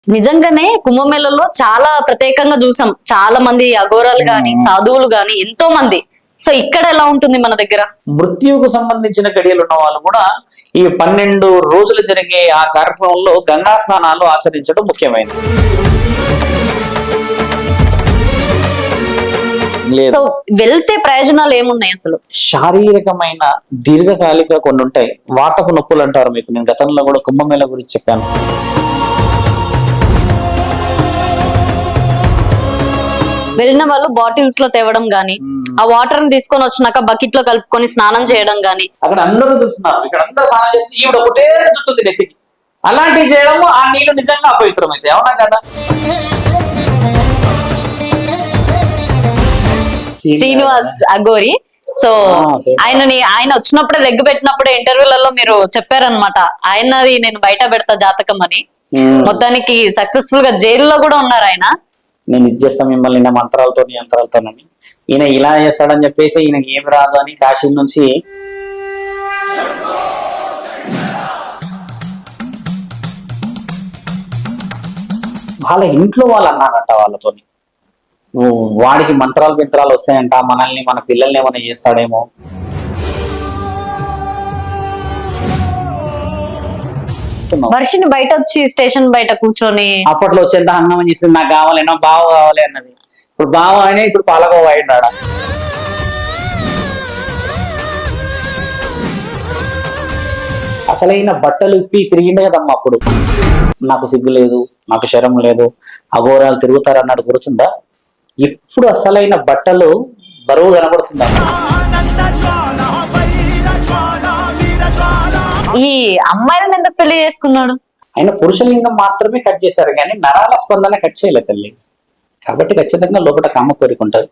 నిజంగానే కుంభమేళలో చాలా ప్రత్యేకంగా చూసాం. చాలా మంది అఘోరాలు గాని సాధువులు గాని ఎంతో మంది. సో ఇక్కడ ఎలా ఉంటుంది మన దగ్గర? మృత్యువుకు సంబంధించిన గడియలు ఉన్న వాళ్ళు కూడా ఈ 12 రోజులు జరిగే ఆ కార్యక్రమంలో గంగా స్నానాలు ఆచరించడం ముఖ్యమైనది. సో వెళ్తే ప్రయోజనాలు ఏమున్నాయి అసలు? శారీరకమైన దీర్ఘకాలిక కొన్ని ఉంటాయి. వాతపు నొప్పులు అంటారు. మీకు నేను గతంలో కూడా కుంభమేళ గురించి చెప్పాను. వెళ్ళిన వాళ్ళు బాటిల్స్ లో తేవడం గానీ, ఆ వాటర్ ని తీసుకొని వచ్చినాక బకెట్ లో కలుపుకొని స్నానం చేయడం గానీ, అక్కడ అందరూ చూస్తున్నారు. ఇక్కడ అందరూ స్నానం చేస్తే ఈవిడ ఒకటే రుద్దుతుంది నెత్తికి. అలాంటివి చేయడము ఆ నీళ్లు నిజంగా అపవిత్రమైతే అవునా కదా? శ్రీనివాస్ అఘోరి. సో ఆయన వచ్చినప్పుడే లెగ్ పెట్టినప్పుడే ఇంటర్వ్యూలలో మీరు చెప్పారనమాట, ఆయనది నేను బయట పెడతా జాతకం అని. మొత్తానికి సక్సెస్ఫుల్ గా జైల్లో కూడా ఉన్నారు ఆయన. నేను ఇది చేస్తా మిమ్మల్ని నా యంత్రాలతోనని ఈయన ఇలా చేస్తాడని చెప్పేసి ఈయనకి ఏమి రాదు అని కాశీ నుంచి వాళ్ళ ఇంట్లో వాళ్ళు అన్నారంట వాళ్ళతోని, వాడికి యంత్రాలు వస్తాయంట, మనల్ని మన పిల్లల్ని ఏమైనా చేస్తాడేమో. వర్షిని బయట వచ్చి స్టేషన్ బయట కూర్చొని అప్పట్లో వచ్చేంత హంగమం చేసింది, నాకు కావాలి నా బావ కావాలి అన్నది. ఇప్పుడు బావ అయినా ఇప్పుడు పాలకోవ అయినాడా. అసలైన బట్టలు ఇప్పి తిరిగిండే కదమ్మా అప్పుడు. నాకు సిగ్గు లేదు, నాకు శరం లేదు, అఘోరాలు తిరుగుతారు అన్నాడు గుర్తుందా? ఇప్పుడు అసలైన బట్టలు బరువు కనబడుతుందా? ఈ అమ్మాయిలను ఎందుకు పెళ్లి చేసుకున్నాడు? ఆయన పురుషలింగం మాత్రమే కట్ చేశారు కానీ నరాల స్పందన కట్ చేయలేదు తల్లి. కాబట్టి ఖచ్చితంగా లోపల కామ కోరుకుంటారు.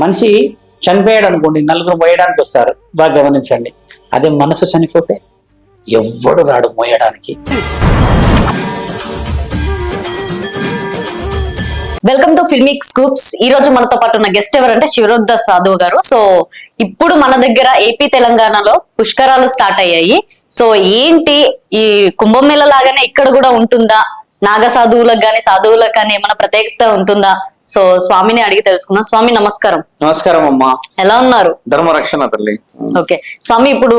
మనిషి చనిపోయాడు అనుకోండి, నలుగురు మోయడానికి వస్తారు, బాగా గమనించండి. అదే మనసు చనిపోతే ఎవ్వడు రాడు మోయడానికి. Welcome to Filmic Scoops. ఈ రోజు మనతో పాటు ఉన్న గెస్ట్ ఎవరంటే శివరుద్ర సాధువు గారు. సో ఇప్పుడు మన దగ్గర ఏపీ తెలంగాణలో పుష్కరాలు స్టార్ట్ అయ్యాయి. సో ఏంటి ఈ కుంభమేళ లాగానే ఇక్కడ కూడా ఉంటుందా? నాగ సాధువులకు గానీ సాధువులకు కానీ ఏమైనా ప్రత్యేకత ఉంటుందా? సో స్వామిని అడిగి తెలుసుకుందాం. స్వామి నమస్కారం. నమస్కారం అమ్మా, ఎలా ఉన్నారు? ధర్మరక్షణ తల్లి. ఓకే స్వామి, ఇప్పుడు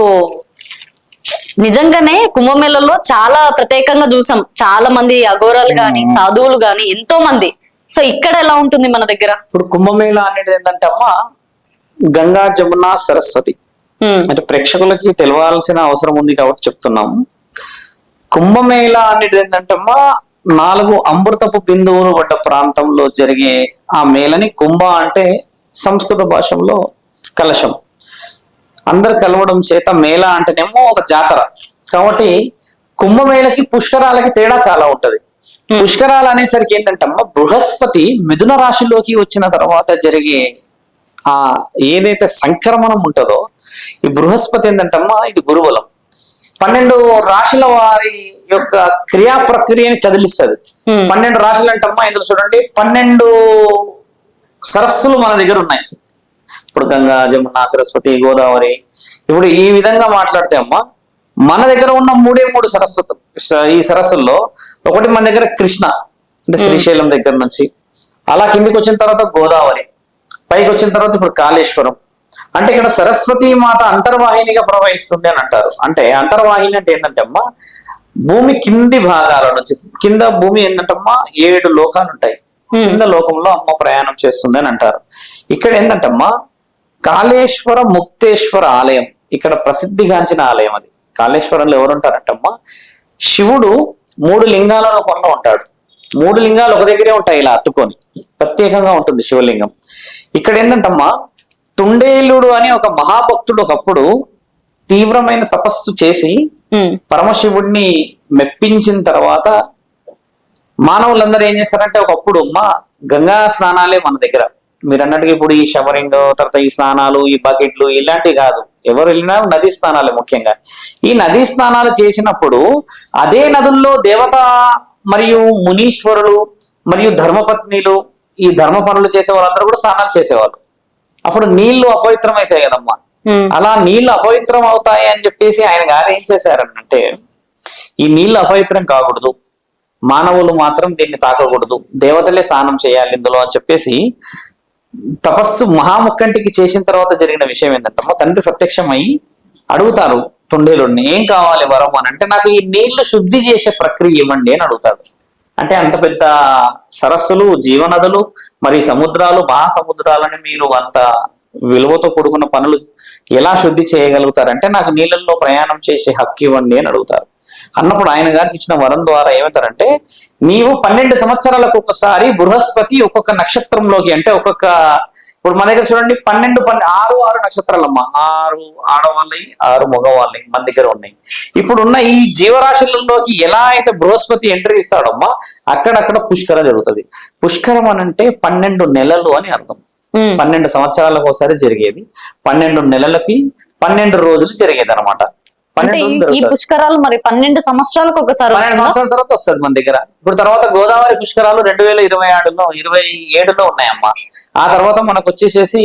నిజంగానే కుంభమేళలో చాలా ప్రత్యేకంగా చూసాం. చాలా మంది అఘోరాలు గాని సాధువులు గాని ఎంతో మంది. సో ఇక్కడ ఎలా ఉంటుంది మన దగ్గర? ఇప్పుడు కుంభమేళ అనేది ఏంటంటే అమ్మా, గంగా జమున సరస్వతి అంటే ప్రేక్షకులకి తెలియాల్సిన అవసరం ఉంది కాబట్టి చెప్తున్నాము. కుంభమేళ అనేది ఏంటంటే అమ్మా, 4 అమృతపు బిందువులు పడ్డ ప్రాంతంలో జరిగే ఆ మేళని కుంభ అంటే సంస్కృత భాషలో కలశం. అందరు కలవడం చేత మేళ అంటేనేమో ఒక జాతర. కాబట్టి కుంభమేళకి పుష్కరాలకి తేడా చాలా ఉంటది. పుష్కరాలు అనేసరికి ఏంటంటమ్మా, బృహస్పతి మిథున రాశిలోకి వచ్చిన తర్వాత జరిగే ఆ ఏదైతే సంక్రమణం ఉంటుందో, ఈ బృహస్పతి ఏంటంటమ్మా ఇది గురుబలం. 12 రాశుల వారి యొక్క క్రియా ప్రక్రియని కదిలిస్తుంది. 12 రాశులు అంటమ్మా, ఇందులో చూడండి 12 సరస్సులు మన దగ్గర ఉన్నాయి. ఇప్పుడు గంగా జమున సరస్వతి గోదావరి. ఇప్పుడు ఈ విధంగా మాట్లాడితే అమ్మా, మన దగ్గర ఉన్న 3 సరస్వతులు. ఈ సరస్సుల్లో ఒకటి మన దగ్గర కృష్ణ అంటే శ్రీశైలం దగ్గర నుంచి, అలా కిందికి వచ్చిన తర్వాత గోదావరి, పైకి వచ్చిన తర్వాత ఇప్పుడు కాళేశ్వరం. అంటే ఇక్కడ సరస్వతి మాత అంతర్వాహినిగా ప్రవహిస్తుంది అని అంటారు. అంటే అంతర్వాహిని అంటే ఏంటంటే అమ్మా, భూమి కింది భాగాల నుంచి, కింద భూమి ఏంటంటమ్మా 7 లోకాలు ఉంటాయి. కింద లోకంలో అమ్మ ప్రయాణం చేస్తుంది అని అంటారు. ఇక్కడ ఏంటంటమ్మా కాళేశ్వర ముక్తేశ్వర ఆలయం, ఇక్కడ ప్రసిద్ధిగాంచిన ఆలయం అది. కాళేశ్వరంలో ఎవరు ఉంటారంటమ్మా, శివుడు 3 లింగాల రూపంలో ఉంటాడు. 3 లింగాలు ఒక దగ్గరే ఉంటాయి, ఇలా అత్తుకొని ప్రత్యేకంగా ఉంటుంది శివలింగం. ఇక్కడ ఏంటంటమ్మా, తుండేలుడు అని ఒక మహాభక్తుడు ఒకప్పుడు తీవ్రమైన తపస్సు చేసి పరమశివుడిని మెప్పించిన తర్వాత మానవులందరూ ఏం చేస్తారంటే, ఒకప్పుడు మా గంగా స్నానాలే మన దగ్గర. మీరు అన్నట్టుగా ఇప్పుడు ఈ షవరింగ్ తర్వాత ఈ స్నానాలు ఈ బకెట్లు ఇలాంటివి కాదు. ఎవరు వెళ్ళినా నదీ స్నానాలే ముఖ్యంగా. ఈ నదీ స్నానాలు చేసినప్పుడు అదే నదుల్లో దేవత మరియు మునీశ్వరులు మరియు ధర్మపత్నిలు, ఈ ధర్మ పనులు చేసే వాళ్ళందరూ కూడా స్నానాలు చేసేవాళ్ళు. అప్పుడు నీళ్లు అపవిత్రం అవుతాయి కదమ్మా. అలా నీళ్లు అపవిత్రం అవుతాయి అని చెప్పేసి ఆయన గారు ఏం చేశారంటే, ఈ నీళ్లు అపవిత్రం కాకూడదు, మానవులు మాత్రం దీన్ని తాకకూడదు, దేవతలే స్నానం చేయాలి ఇందులో అని చెప్పేసి తపస్సు మహాముక్కంటికి చేసిన తర్వాత జరిగిన విషయం ఏంటంటే తండ్రి ప్రత్యక్షమై అడుగుతారు తొండేలుడిని, ఏం కావాలి వరం అని అంటే, నాకు ఈ నీళ్లు శుద్ధి చేసే ప్రక్రియ ఇవ్వండి అని అడుగుతాడు. అంటే అంత పెద్ద సరస్సులు, జీవనదులు, మరి సముద్రాలు, మహాసముద్రాలని మీరు అంత విలువతో కూడుకున్న పనులు ఎలా శుద్ధి చేయగలుగుతారంటే, నాకు నీళ్ళల్లో ప్రయాణం చేసే హక్కు ఇవ్వండి అని అడుగుతారు. అన్నప్పుడు ఆయన గారికి ఇచ్చిన వరం ద్వారా ఏమవుతారంటే, నీవు 12 సంవత్సరాలకు ఒకసారి బృహస్పతి ఒక్కొక్క నక్షత్రంలోకి, అంటే ఒక్కొక్క, ఇప్పుడు మన దగ్గర చూడండి 6 నక్షత్రాలమ్మా, 6 ఆడవాళ్ళవి 6 మగవాళ్ళవి మన దగ్గర ఉన్నాయి. ఇప్పుడున్న ఈ జీవరాశులలోకి ఎలా అయితే బృహస్పతి ఎంట్రీ ఇస్తాడమ్మా, అక్కడక్కడ పుష్కరం జరుగుతుంది. పుష్కరం అని అంటే 12 నెలలు అని అర్థం. 12 సంవత్సరాలకు ఒకసారి జరిగేది, 12 నెలలకి 12 రోజులు జరిగేది అనమాట. ఈ పుష్కరాలు మరి 12 సంవత్సరాలకు ఒకసారి 12 సంవత్సరాల తర్వాత వస్తుంది మన దగ్గర. ఇప్పుడు తర్వాత గోదావరి పుష్కరాలు 2027లో ఉన్నాయమ్మా. ఆ తర్వాత మనకు వచ్చేసేసి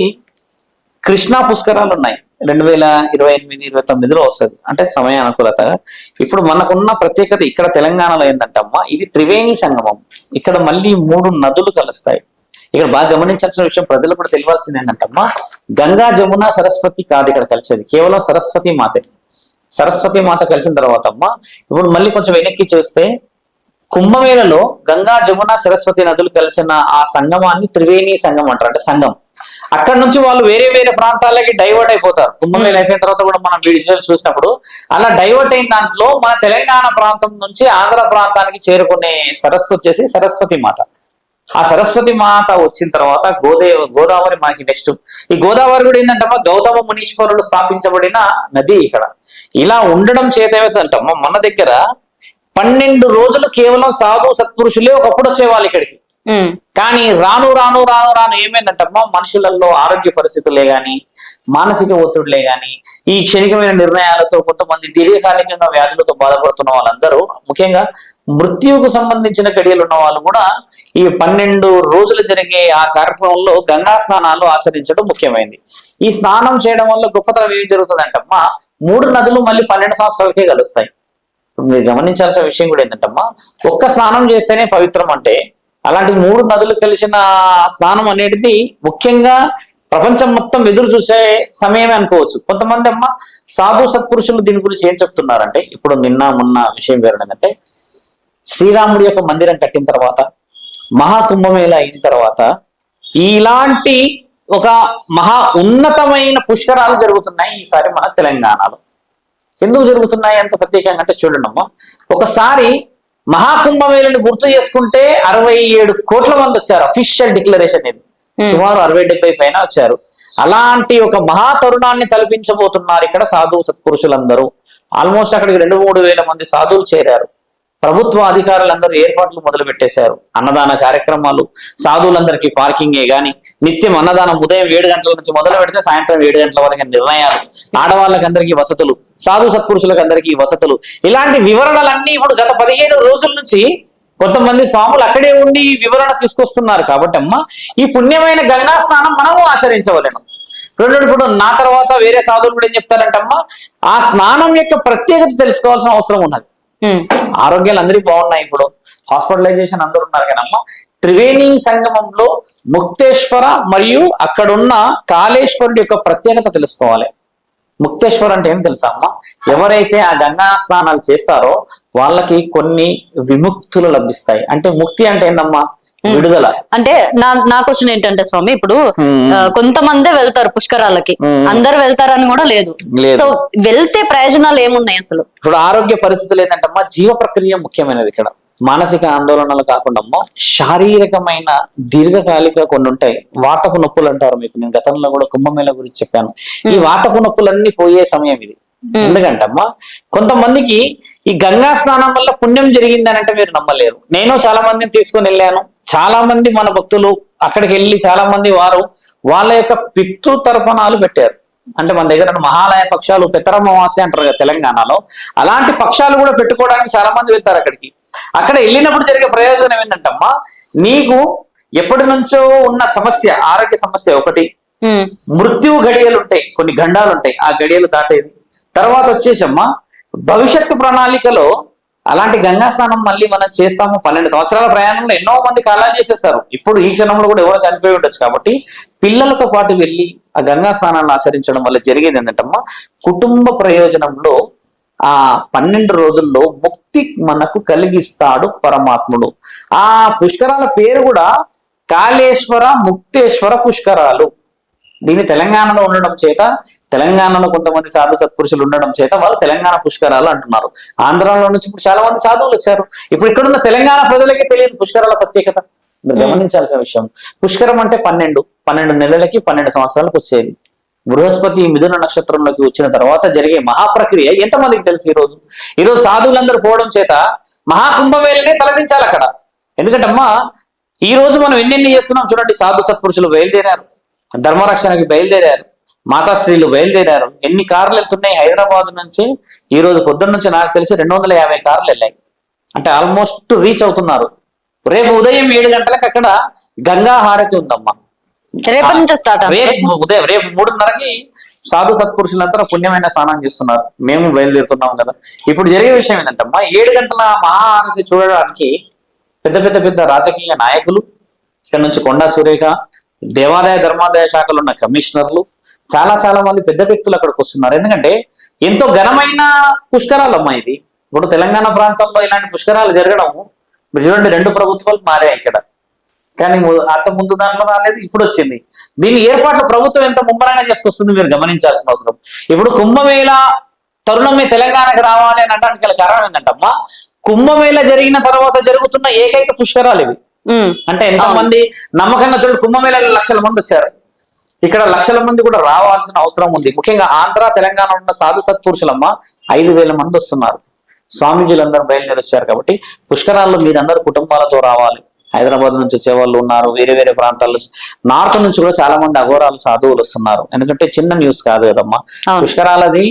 కృష్ణా పుష్కరాలు ఉన్నాయి 2028-29లో వస్తుంది, అంటే సమయ అనుకూలతగా. ఇప్పుడు మనకున్న ప్రత్యేకత ఇక్కడ తెలంగాణలో ఏంటంటే అమ్మా, ఇది త్రివేణి సంగమం. ఇక్కడ మళ్ళీ 3 నదులు కలుస్తాయి. ఇక్కడ బాగా గమనించాల్సిన విషయం, ప్రజలు కూడా తెలియాల్సింది ఏంటంటమ్మా, గంగా జమున సరస్వతి కాదు ఇక్కడ కలిసేది, కేవలం సరస్వతి మాతే. సరస్వతి మాత కలిసిన తర్వాత అమ్మా, ఇప్పుడు మళ్ళీ కొంచెం వెనక్కి చూస్తే కుంభమేళలో గంగా జమున సరస్వతి నదులు కలిసిన ఆ సంగమాన్ని త్రివేణి సంగమం అంటారు, అంటే సంగం. అక్కడ నుంచి వాళ్ళు వేరే వేరే ప్రాంతాలకి డైవర్ట్ అయిపోతారు. కుంభమేళ అయిపోయిన తర్వాత కూడా మనం విజువల్ చూసినప్పుడు అలా డైవర్ట్ అయిన దాంట్లో మన తెలంగాణ ప్రాంతం నుంచి ఆంధ్ర ప్రాంతానికి చేరుకునే సరస్సు వచ్చేసి సరస్వతి మాత. ఆ సరస్వతి మాత వచ్చిన తర్వాత గోదావరి మనకి నెక్స్ట్. ఈ గోదావరి కూడా ఏంటంటే గౌతమ మునీశ్వరుడు స్థాపించబడిన నది ఇక్కడ. ఇలా ఉండడం చేత ఏమవుతుందంటమ్మా, మన దగ్గర 12 రోజులు కేవలం సాధు సత్పురుషులే ఒకప్పుడు వచ్చేవాళ్ళు ఇక్కడికి. కానీ రాను రాను రాను రాను ఏమైందంటమ్మా, మనుషులలో ఆరోగ్య పరిస్థితులే గాని, మానసిక ఒత్తిడిలే గాని, ఈ క్షణికమైన నిర్ణయాలతో కొంతమంది దీర్ఘకాలికంగా వ్యాధులతో బాధపడుతున్న వాళ్ళందరూ, ముఖ్యంగా మృత్యువుకు సంబంధించిన గడియలు ఉన్న వాళ్ళు కూడా ఈ 12 రోజులు జరిగే ఆ కార్యక్రమంలో గంగా స్నానాలు ఆచరించడం ముఖ్యమైనది. ఈ స్నానం చేయడం వల్ల గొప్పతనం ఏం జరుగుతుందంటమ్మా, 3 నదులు మళ్ళీ 12 సంవత్సరాలకే కలుస్తాయి. మీరు గమనించాల్సిన విషయం కూడా ఏంటంటమ్మా, ఒక్క స్నానం చేస్తేనే పవిత్రం అంటే, అలాంటి 3 నదులు కలిసిన స్నానం అనేది ముఖ్యంగా ప్రపంచం మొత్తం ఎదురు చూసే సమయమే అనుకోవచ్చు. కొంతమంది అమ్మ సాధు సత్పురుషులు దీని గురించి ఏం చెప్తున్నారంటే, ఇప్పుడు నిన్న మొన్న విషయం వేరేంటంటే, శ్రీరాముడి యొక్క మందిరం కట్టిన తర్వాత, మహాకుంభమేళ అయిన తర్వాత ఇలాంటి ఒక మహా ఉన్నతమైన పుష్కరాలు జరుగుతున్నాయి ఈసారి మన తెలంగాణలో. ఎందుకు జరుగుతున్నాయి అంత ప్రత్యేకంగా అంటే చూడండి అమ్మా, ఒకసారి మహాకుంభమేళని గుర్తు చేసుకుంటే 67 కోట్ల మంది వచ్చారు. అఫీషియల్ డిక్లరేషన్ ఇది, సుమారు 60-70 పైన వచ్చారు. అలాంటి ఒక మహా తరుణాన్ని తలపించబోతున్నారు ఇక్కడ సాధు సత్పురుషులందరూ. ఆల్మోస్ట్ అక్కడికి 2-3 వేల మంది సాధువులు చేరారు. ప్రభుత్వ అధికారులందరూ ఏర్పాట్లు మొదలు పెట్టేశారు. అన్నదాన కార్యక్రమాలు, సాధువులందరికీ పార్కింగే గాని, నిత్యం అన్నదానం ఉదయం 7 గంటల నుంచి మొదలు పెడితే సాయంత్రం 7 గంటల వరకు నిర్ణయాలు, ఆడవాళ్ళకందరికీ వసతులు, సాధు సత్పురుషులకు అందరికీ వసతులు, ఇలాంటి వివరణలన్నీ ఇప్పుడు గత 15 రోజుల నుంచి కొంతమంది స్వాములు అక్కడే ఉండి వివరణ తీసుకొస్తున్నారు. కాబట్టి అమ్మ, ఈ పుణ్యమైన గంగా స్నానం మనము ఆచరించవలేము. ఇప్పుడు నా తర్వాత వేరే సాధువులు కూడా ఏం చెప్తారంటమ్మా, ఆ స్నానం యొక్క ప్రత్యేకత తెలుసుకోవాల్సిన అవసరం ఉన్నది. ఆరోగ్యాలు అందరికీ బాగున్నాయి, ఇప్పుడు హాస్పిటలైజేషన్ అందరూ ఉన్నారు కదమ్మా. త్రివేణి సంగమంలో ముక్తేశ్వర మరియు అక్కడున్న కాళేశ్వరుడి యొక్క ప్రత్యేకత తెలుసుకోవాలి. ముక్తేశ్వర అంటే ఏం తెలుసా అమ్మా, ఎవరైతే ఆ గంగా స్నానాలు చేస్తారో వాళ్ళకి కొన్ని విముక్తులు లభిస్తాయి. అంటే ముక్తి అంటే ఏందమ్మా, విడుదల. అంటే నా క్వశ్చన్ ఏంటంటే స్వామి, ఇప్పుడు కొంతమందే వెళ్తారు పుష్కరాలకి, అందరు వెళ్తారని కూడా లేదు. సో వెళ్తే ప్రయోజనాలు ఏమున్నాయి అసలు? ఇప్పుడు ఆరోగ్య పరిస్థితులు ఏంటంటమ్మా, జీవ ప్రక్రియ ముఖ్యమైనది ఇక్కడ. మానసిక ఆందోళనలు కాకుండా శారీరకమైన దీర్ఘకాలిక కొన్ని ఉంటాయి. వాతపు నొప్పులు అంటారు, మీకు నేను గతంలో కూడా కుంభమేళ గురించి చెప్పాను. ఈ వాతపు నొప్పులన్నీ పోయే సమయం ఇది. ఎందుకంటమ్మా, కొంతమందికి ఈ గంగా స్నానం వల్ల పుణ్యం జరిగింది అని అంటే మీరు నమ్మలేరు. నేను చాలా మందిని తీసుకొని వెళ్ళాను. చాలా మంది మన భక్తులు అక్కడికి వెళ్ళి చాలా మంది వారు వాళ్ళ యొక్క పితృతర్పణాలు పెట్టారు. అంటే మన దగ్గర మహాలయ పక్షాలు, పితరమావాస్య అంటారు కదా తెలంగాణలో, అలాంటి పక్షాలు కూడా పెట్టుకోవడానికి చాలా మంది వెళ్తారు అక్కడికి. అక్కడ వెళ్ళినప్పుడు జరిగే ప్రయోజనం ఏంటంటమ్మా, నీకు ఎప్పటి నుంచో ఉన్న సమస్య, ఆరోగ్య సమస్య ఒకటి, మృత్యు గడియలు ఉంటాయి, కొన్ని గండాలు ఉంటాయి, ఆ గడియలు దాటేది. తర్వాత వచ్చేసమ్మా, భవిష్యత్తు ప్రణాళికలో అలాంటి గంగా స్నానం మళ్ళీ మనం చేస్తాము. 12 సంవత్సరాల ప్రయాణంలో ఎన్నో మంది కాలాలు చేసేస్తారు. ఇప్పుడు ఈ క్షణంలో కూడా ఎవరో చనిపోయి ఉండొచ్చు. కాబట్టి పిల్లలతో పాటు వెళ్ళి ఆ గంగా స్నానాన్ని ఆచరించడం వల్ల జరిగేది ఏంటంటమ్మా, కుటుంబ ప్రయోజనంలో ఆ 12 రోజుల్లో ముక్తి మనకు కలిగిస్తాడు పరమాత్ముడు. ఆ పుష్కరాల పేరు కూడా కాళేశ్వర ముక్తేశ్వర పుష్కరాలు. దీన్ని తెలంగాణలో ఉండడం చేత, తెలంగాణలో కొంతమంది సాధు సత్పురుషులు ఉండడం చేత వాళ్ళు తెలంగాణ పుష్కరాలు అంటున్నారు. ఆంధ్రాలో నుంచి ఇప్పుడు చాలా మంది సాధువులు వచ్చారు. ఇప్పుడు ఇక్కడున్న తెలంగాణ ప్రజలకి తెలియదు పుష్కరాల ప్రత్యేకత. మీరు గమనించాల్సిన విషయం, పుష్కరం అంటే 12 నెలలకి 12 సంవత్సరాలకు వచ్చేది. బృహస్పతి మిథున నక్షత్రంలోకి వచ్చిన తర్వాత జరిగే మహాప్రక్రియ ఎంతమందికి తెలుసు? ఈరోజు సాధువులందరూ పోవడం చేత మహాకుంభమేళనే తలపించాలి అక్కడ. ఎందుకంటే అమ్మా, ఈ రోజు మనం ఎన్నెన్ని చేస్తున్నాం చూడండి. సాధు సత్పురుషులు బయలుదేరారు, ధర్మరక్షణకి బయలుదేరారు, మాతాశ్రీలు బయలుదేరారు. ఎన్ని కార్లు వెళ్తున్నాయి హైదరాబాద్ నుంచి? ఈ రోజు పొద్దున్న నుంచి నాకు తెలిసి 250 కార్లు వెళ్ళాయి. అంటే ఆల్మోస్ట్ రీచ్ అవుతున్నారు. రేపు ఉదయం 7 గంటలకు అక్కడ గంగా హారతి ఉందమ్మా. రేపటి నుంచి స్టార్ట్. రేపు 3:30కి సాధు సత్పురుషులంతా పుణ్యమైన స్నానం చేస్తున్నారు. మేము బయలుదేరుతున్నాం కదా. ఇప్పుడు జరిగే విషయం ఏంటంటమ్మా, 7 గంటల మహాహారతి చూడడానికి పెద్ద రాజకీయ నాయకులు, ఇక్కడ నుంచి కొండా సురేఖ, దేవాదాయ ధర్మాదాయ శాఖలో ఉన్న కమిషనర్లు, చాలా మంది పెద్ద వ్యక్తులు అక్కడికి వస్తున్నారు. ఎందుకంటే ఎంతో ఘనమైన పుష్కరాలమ్మా ఇది. ఇప్పుడు తెలంగాణ ప్రాంతంలో ఇలాంటి పుష్కరాలు జరగడము మీరు చూడండి, 2 ప్రభుత్వాలు మారాయి ఇక్కడ. కానీ అంత ముందు దాంట్లో రాలేదు, ఇప్పుడు వచ్చింది. దీని ఏర్పాట్లు ప్రభుత్వం ఎంత ముమ్మరంగా చేసుకొస్తుంది మీరు గమనించాల్సిన అవసరం. ఇప్పుడు కుంభమేళ తరుణమే తెలంగాణకు రావాలి అని అనడానికి గల కారణం ఏంటంటమ్మా, కుంభమేళ జరిగిన తర్వాత జరుగుతున్న ఏకైక పుష్కరాలు ఇవి. అంటే ఎంతమంది నమ్మకంగా చూడండి, కుంభమేళలో 1,00,000 మంది వచ్చారు. ఇక్కడ 1,00,000 మంది కూడా రావాల్సిన అవసరం ఉంది. ముఖ్యంగా ఆంధ్ర తెలంగాణ ఉన్న సాధు సత్పురుషులమ్మ 5,000 మంది వస్తున్నారు. స్వామీజీలందరూ బయలుదేరి వచ్చారు. కాబట్టి పుష్కరాల్లో మీరందరూ కుటుంబాలతో రావాలి. హైదరాబాద్ నుంచి వచ్చే వాళ్ళు ఉన్నారు, వేరే ప్రాంతాల్లో, నార్త్ నుంచి కూడా చాలా మంది అఘోరాలు సాధువులు వస్తున్నారు. ఎందుకంటే చిన్న న్యూస్ కాదు కదమ్మా. పుష్కరాలది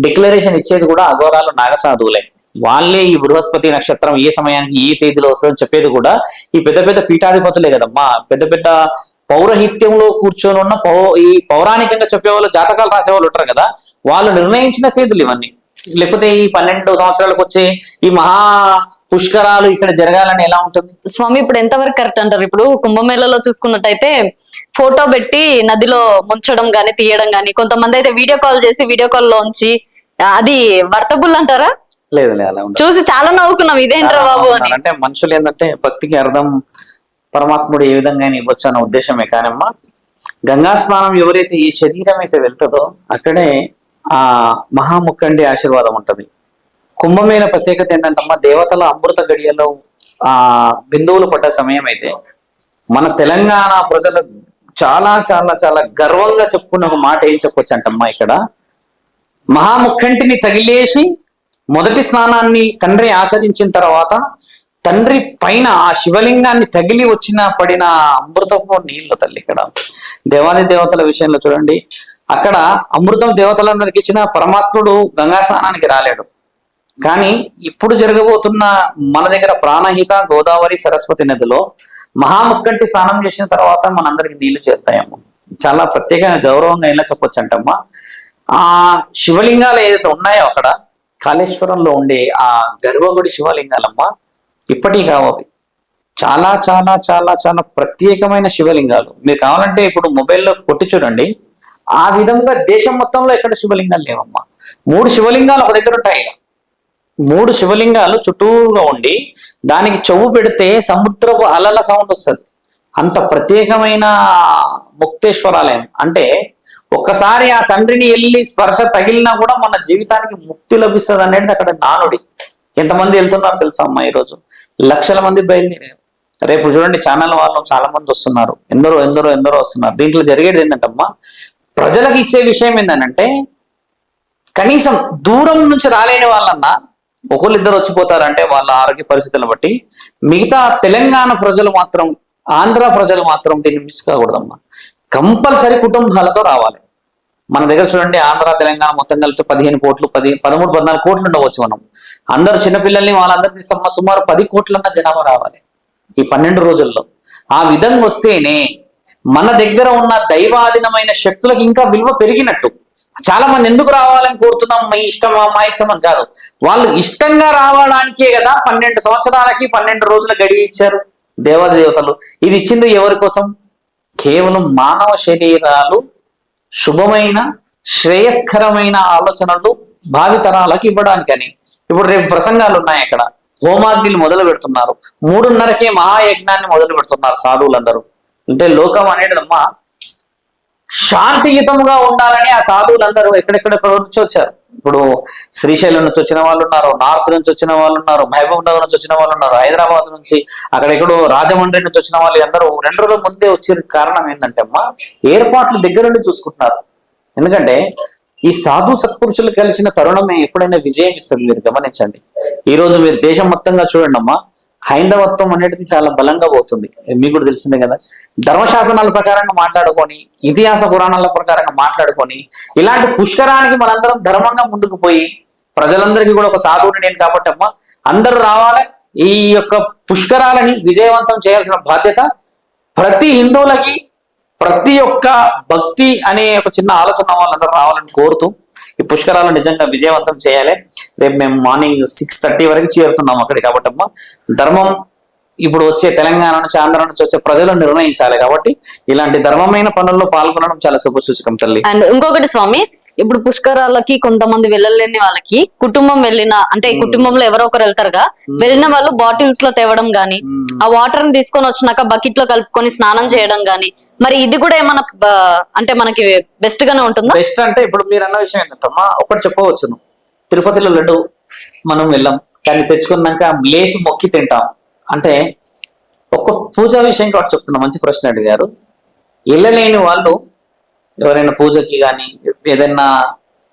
డిక్లరేషన్ ఇచ్చేది కూడా అఘోరాలు నాగసాధువులే. వాళ్ళే ఈ బృహస్పతి నక్షత్రం ఏ సమయానికి ఏ తేదీలో వస్తుందని చెప్పేది కూడా ఈ పెద్ద పీఠాధిపతులే కదమ్మా. పెద్ద పౌరహిత్యంలో కూర్చొని ఉన్న ఈ పౌరాణికంగా చెప్పేవాళ్ళు, జాతకాలు రాసేవాళ్ళు ఉంటారు కదా, వాళ్ళు నిర్ణయించిన తేదీలు ఇవన్నీ. లేకపోతే ఈ 12 సంవత్సరాలకు వచ్చే ఈ మహా పుష్కరాలు ఇక్కడ జరగాలని ఎలా ఉంటుంది స్వామి? ఇప్పుడు ఎంతవరకు కరెక్ట్ అంటారు? ఇప్పుడు కుంభమేళలో చూసుకున్నట్టయితే ఫోటో పెట్టి నదిలో ముంచడం గానీ తీయడం గానీ, కొంతమంది అయితే వీడియో కాల్ చేసి వీడియో కాల్ లో ఉంచి, అది వర్తబుల్ అంటారా? లేదు అలా చూసి చాలా నవ్వుకున్నాం, ఇదేంట్రా బాబు అని. అంటే మనుషులు ఏంటంటే భక్తికి అర్థం పరమాత్ముడు ఏ విధంగా ఇవ్వచ్చు అన్న ఉద్దేశమే. కానమ్మా, గంగా స్నానం ఎవరైతే ఈ శరీరం అయితే వెళ్తుందో అక్కడే ఆ మహాముఖండి ఆశీర్వాదం ఉంటది. కుంభమేళ ప్రత్యేకత ఏంటంటమ్మా, దేవతల అమృత గడియలో ఆ బిందువులు పడ్డ సమయం అయితే మన తెలంగాణ ప్రజలు చాలా గర్వంగా చెప్పుకున్న ఒక మాట ఏం చెప్పొచ్చు అంటమ్మా, ఇక్కడ మహాముఖంటిని తగిలేసి మొదటి స్నానాన్ని తండ్రి ఆచరించిన తర్వాత తండ్రి పైన ఆ శివలింగాన్ని తగిలి పడిన అమృతపు నీళ్లు తల్లి. ఇక్కడ దేవాది దేవతల విషయంలో చూడండి, అక్కడ అమృతం దేవతలందరికి ఇచ్చిన పరమాత్ముడు గంగా స్నానానికి రాలేడు. కానీ ఇప్పుడు జరగబోతున్న మన దగ్గర ప్రాణహిత గోదావరి సరస్వతి నదిలో మహాముక్కంటి స్నానం చేసిన తర్వాత మనందరికి నీళ్లు చేరుతాయమ్మ. చాలా ప్రత్యేకంగా గౌరవంగా ఎలా చెప్పొచ్చు అంటమ్మా, ఆ శివలింగాలు ఏదైతే ఉన్నాయో అక్కడ కాళేశ్వరంలో ఉండే ఆ గర్భగుడి శివలింగాలమ్మ ఇప్పటికీ కావాలి. చాలా ప్రత్యేకమైన శివలింగాలు. మీరు కావాలంటే ఇప్పుడు మొబైల్లో కొట్టి చూడండి. ఆ విధంగా దేశం మొత్తంలో ఎక్కడ శివలింగాలు లేవమ్మా. 3 శివలింగాలు ఒక దగ్గర ఉంటాయి. 3 శివలింగాలు చుట్టూగా ఉండి దానికి చెవు పెడితే సముద్రపు అలల సౌండ్ వస్తుంది. అంత ప్రత్యేకమైన ముక్తేశ్వరాలయం. అంటే ఒక్కసారి ఆ తండ్రిని వెళ్ళి స్పర్శ తగిలినా కూడా మన జీవితానికి ముక్తి లభిస్తుంది అనేది అక్కడ నానుడి. ఎంతమంది వెళ్తున్నారు తెలుసా అమ్మా? ఈరోజు 1,00,000 మంది బయలుదేరారు. రేపు చూడండి ఛానల్ వాళ్ళు చాలా మంది వస్తున్నారు. ఎందరో వస్తున్నారు. దీంట్లో జరిగేది ఏంటంటమ్మా, ప్రజలకు ఇచ్చే విషయం ఏంటంటే కనీసం దూరం నుంచి రాలేని వాళ్ళన్నా ఒకళ్ళిద్దరు వచ్చిపోతారంటే వాళ్ళ ఆరోగ్య పరిస్థితులను బట్టి. మిగతా తెలంగాణ ప్రజలు మాత్రం, ఆంధ్ర ప్రజలు మాత్రం దీన్ని మిస్ కాకూడదమ్మా. కంపల్సరీ కుటుంబాలతో రావాలి. మన దగ్గర చూడండి, ఆంధ్ర తెలంగాణ మొత్తం కలిపి 15 కోట్లు 13-14 కోట్లు ఉండవచ్చు. మనం అందరూ చిన్నపిల్లల్ని వాళ్ళందరినీ సుమారు 10 కోట్లన్న జనాభా రావాలి ఈ 12 రోజుల్లో. ఆ విధంగా వస్తేనే మన దగ్గర ఉన్న దైవాధీనమైన శక్తులకు ఇంకా విలువ పెరిగినట్టు. చాలా మంది ఎందుకు రావాలని కోరుతున్నాం, మీ ఇష్టమా మా ఇష్టం అని కాదు, వాళ్ళు ఇష్టంగా రావడానికే కదా 12 సంవత్సరాలకి 12 రోజుల గడి ఇచ్చారు దేవతలు. ఇది ఇచ్చింది ఎవరి కోసం? కేవలం మానవ శరీరాలు శుభమైన శ్రేయస్కరమైన ఆలోచనలు భావితరాలకు ఇవ్వడానికని. ఇప్పుడు రేపు ప్రసంగాలు ఉన్నాయి, అక్కడ హోమాగ్నిలు మొదలు పెడుతున్నారు, 3:30కే మహాయజ్ఞాన్ని మొదలు పెడుతున్నారు సాధువులందరూ. అంటే లోకం అనేటిదమ్మా శాంతియుతముగా ఉండాలని ఆ సాధువులందరూ ఎక్కడెక్కడ నుంచి వచ్చారు. ఇప్పుడు శ్రీశైలం నుంచి వచ్చిన వాళ్ళు ఉన్నారు, నార్త్ నుంచి వచ్చిన వాళ్ళు ఉన్నారు, మహబూబ్ నగర్ నుంచి వచ్చిన వాళ్ళు ఉన్నారు, హైదరాబాద్ నుంచి, అక్కడెక్కడో రాజమండ్రి నుంచి వచ్చిన వాళ్ళు అందరూ 2 రోజుల ముందే వచ్చే కారణం ఏంటంటే అమ్మా ఏర్పాట్లు దగ్గర నుండి చూసుకుంటున్నారు. ఎందుకంటే ఈ సాధు సత్పురుషులు కలిసిన తరుణమే ఎప్పుడైనా విజయం ఇస్తుంది. మీరు గమనించండి, ఈ రోజు మీరు దేశం మొత్తంగా చూడండి అమ్మా, హైందవత్వం అనేది చాలా బలంగా పోతుంది. మీకు కూడా తెలిసిందే కదా, ధర్మశాసనాల ప్రకారంగా మాట్లాడుకొని, ఇతిహాస పురాణాల ప్రకారంగా మాట్లాడుకొని, ఇలాంటి పుష్కరానికి మనందరం ధర్మంగా ముందుకు పోయి ప్రజలందరికీ కూడా ఒక సాధువుని నేను కాబట్టి అమ్మా అందరూ రావాలి. ఈ యొక్క పుష్కరాలని విజయవంతం చేయాల్సిన బాధ్యత ప్రతి హిందువులకి, ప్రతి ఒక్క భక్తి అనే ఒక చిన్న ఆలోచన వాళ్ళందరూ రావాలని కోరుతూ ఈ పుష్కరాలు నిజంగా విజయవంతం చేయాలి. రేపు మేము మార్నింగ్ 6:30 వరకు చేరుతున్నాం అక్కడికి. కాబట్టి అమ్మా ధర్మం ఇప్పుడు వచ్చే తెలంగాణ నుంచి, ఆంధ్ర నుంచి వచ్చే ప్రజలు నిర్ణయించాలి. కాబట్టి ఇలాంటి ధర్మమైన పనుల్లో పాల్గొనడం చాలా శుభసూచకం తల్లి. అండ్ ఇంకొకటి స్వామి, ఇప్పుడు పుష్కరాలకి కొంతమంది వెళ్ళలేని వాళ్ళకి కుటుంబం వెళ్ళిన, అంటే కుటుంబంలో ఎవరో ఒకరు వెళ్తారుగా, వెళ్ళిన వాళ్ళు బాటిల్స్ లో తేవడం గానీ, ఆ వాటర్ ని తీసుకొని వచ్చినాక బకెట్ లో కలుపుకొని స్నానం చేయడం గానీ, మరి ఇది కూడా ఏమన్నా అంటే మనకి బెస్ట్ గానే ఉంటుందా? బెస్ట్ అంటే ఇప్పుడు మీరు అన్న విషయం ఏంటంటమ్మా, ఒకటి చెప్పవచ్చును, తిరుపతిలో లడ్డు మనం వెళ్ళాం, కానీ తెచ్చుకున్నాక లేసి మొక్కి తింటాం. అంటే ఒక పూజా విషయం కూడా చెప్తున్నా, మంచి ప్రశ్న అడిగారు. వెళ్ళలేని వాళ్ళు ఎవరైనా పూజకి కానీ ఏదైనా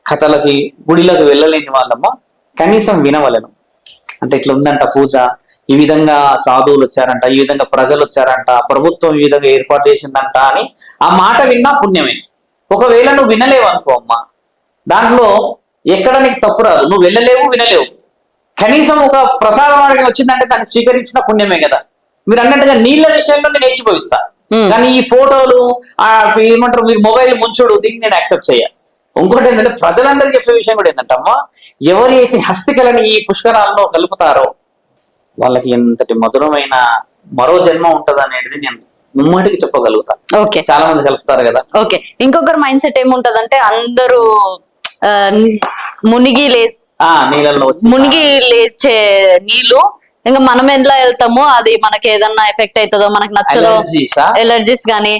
కథలకి గుడిలకు వెళ్ళలేని వాళ్ళమ్మా కనీసం వినవలను. అంటే ఇట్లా ఉందంట పూజ, ఈ విధంగా సాధువులు వచ్చారంట, ఈ విధంగా ప్రజలు వచ్చారంట, ప్రభుత్వం ఈ విధంగా ఏర్పాటు చేసిందంట అని ఆ మాట విన్నా పుణ్యమే. ఒకవేళ నువ్వు వినలేవు అనుకో అమ్మా, దాంట్లో ఎక్కడ నీకు తప్పు రాదు, నువ్వు వెళ్ళలేవు వినలేవు, కనీసం ఒక ప్రసాదం వాడికి వచ్చిందంటే దాన్ని స్వీకరించిన పుణ్యమే కదా. మీరు అన్నట్టుగా నీళ్ళ విషయంలో నేను ఏకీభవిస్తా, కానీ ఈ ఫోటోలు ఏమంటారు మీరు మొబైల్ ముంచుడు, దీన్ని నేను యాక్సెప్ట్ చేయాలి. ఇంకోటి ఏంటంటే ప్రజలందరికీ చెప్పే విషయం కూడా ఏంటంటే అమ్మా, ఎవరైతే హస్తికలని ఈ పుష్కరాల్లో కలుపుతారో వాళ్ళకి ఎంతటి మధురమైన మరో జన్మ ఉంటది అనేది నేను ముమ్మటికి చెప్పగలుగుతా. ఓకే, చాలా మంది కలుపుతారు కదా. ఓకే, ఇంకొకరు మైండ్ సెట్ ఏముంటదంటే అందరూ మునిగి నీళ్ళల్లో మునిగి లేచే నీళ్లు ఇంకా మనం ఎలా వెళ్తామో అది మనకి ఏదన్నా ఎఫెక్ట్ అవుతుందో, మనకి నచ్చదో, ఎలర్జీస్ గానీ